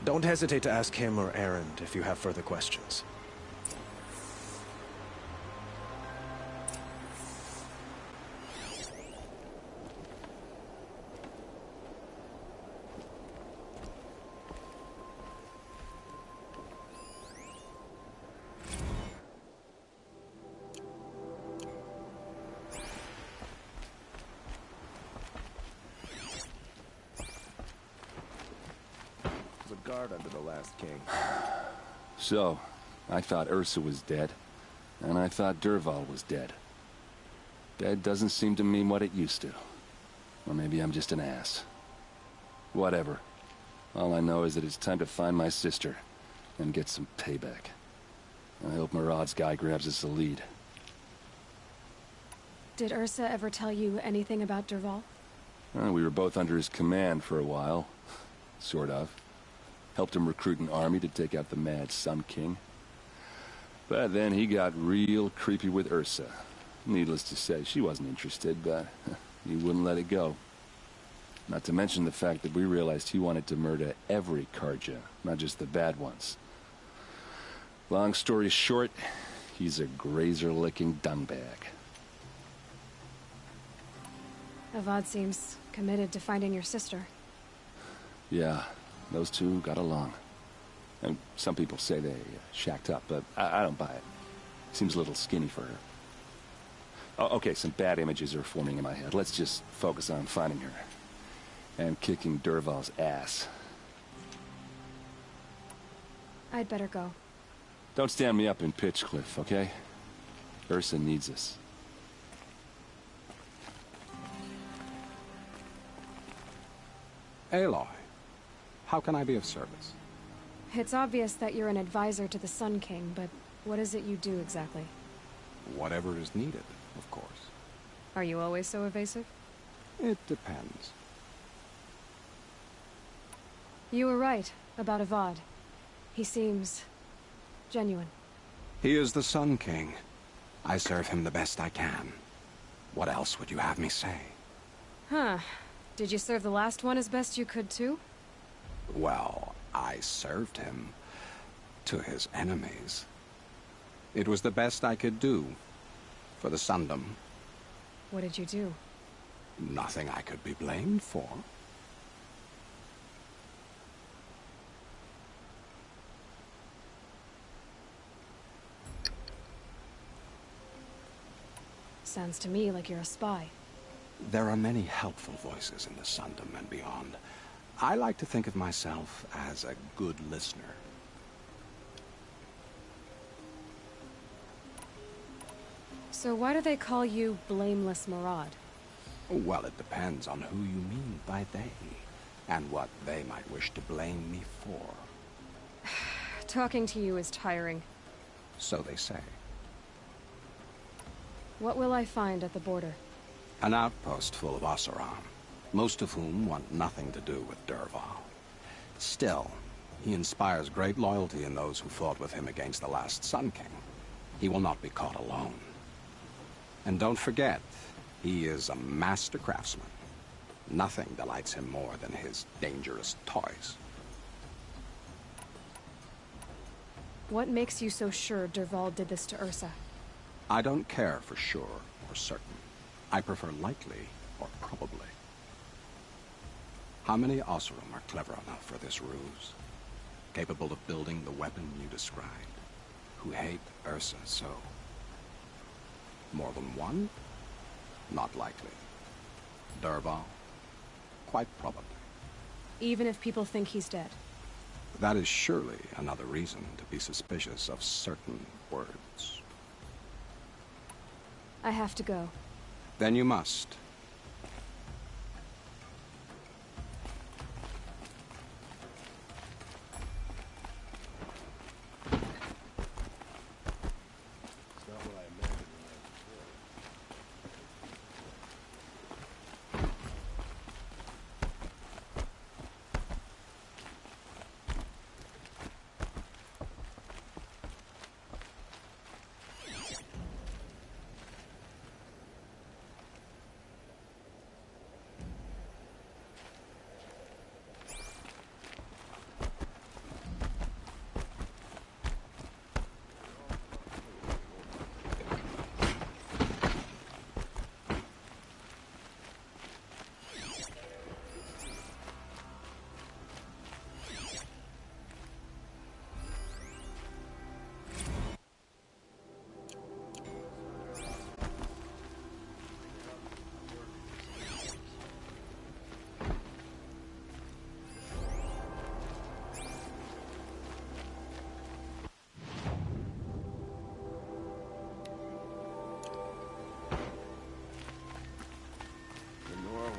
Don't hesitate to ask him or Erend if you have further questions. Guard under the last king. So, I thought Ursa was dead, and I thought Dervahl was dead. Dead doesn't seem to mean what it used to. Or maybe I'm just an ass. Whatever. All I know is that it's time to find my sister, and get some payback. I hope Murad's guy grabs us a lead. Did Ursa ever tell you anything about Dervahl? We were both under his command for a while. Sort of. Helped him recruit an army to take out the mad Sun King. But then he got real creepy with Ursa. Needless to say, she wasn't interested, but he wouldn't let it go. Not to mention the fact that we realized he wanted to murder every Carja, not just the bad ones. Long story short, he's a grazer-licking dungbag. Avad seems committed to finding your sister. Yeah. Those two got along. And some people say they shacked up, but I don't buy it. Seems a little skinny for her. Oh, okay, some bad images are forming in my head. Let's just focus on finding her. And kicking Dervahl's ass. I'd better go. Don't stand me up in Pitchcliff, okay? Ursa needs us. Aloy. How can I be of service? It's obvious that you're an advisor to the Sun King, but what is it you do exactly? Whatever is needed, of course. Are you always so evasive? It depends. You were right about Avad. He seems genuine. He is the Sun King. I serve him the best I can. What else would you have me say? Huh. Did you serve the last one as best you could, too? Well, I served him to his enemies. It was the best I could do for the Sundom. What did you do? Nothing I could be blamed for. Sounds to me like you're a spy. There are many helpful voices in the Sundom and beyond. I like to think of myself as a good listener. So why do they call you Blameless Maraud? Well, it depends on who you mean by they, and what they might wish to blame me for. Talking to you is tiring. So they say. What will I find at the border? An outpost full of Oseram, most of whom want nothing to do with Dervahl. Still, he inspires great loyalty in those who fought with him against the last Sun King. He will not be caught alone. And don't forget, he is a master craftsman. Nothing delights him more than his dangerous toys. What makes you so sure Dervahl did this to Ursa? I don't care for sure or certain. I prefer likely or probably. How many Oseram are clever enough for this ruse? Capable of building the weapon you described? Who hate Ursa so? More than one? Not likely. Dervahl? Quite probably. Even if people think he's dead? That is surely another reason to be suspicious of certain words. I have to go. Then you must.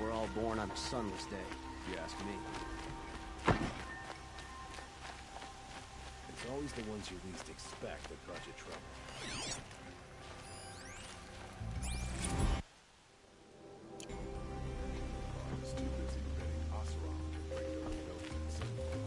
We're all born on a sunless day, if you ask me. It's always the ones you least expect that cause you trouble. I was too busy betting Oseram to break their nose in Sunfall.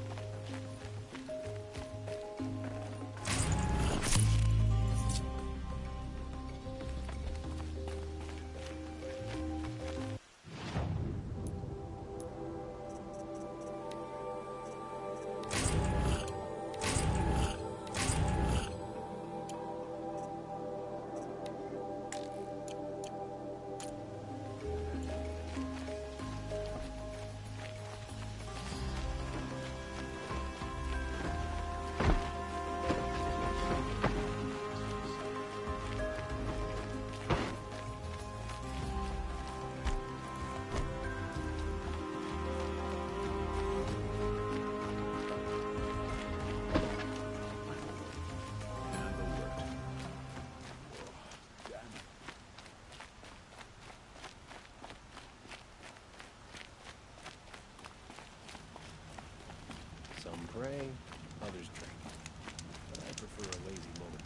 Some pray, others drink. But I prefer a lazy moment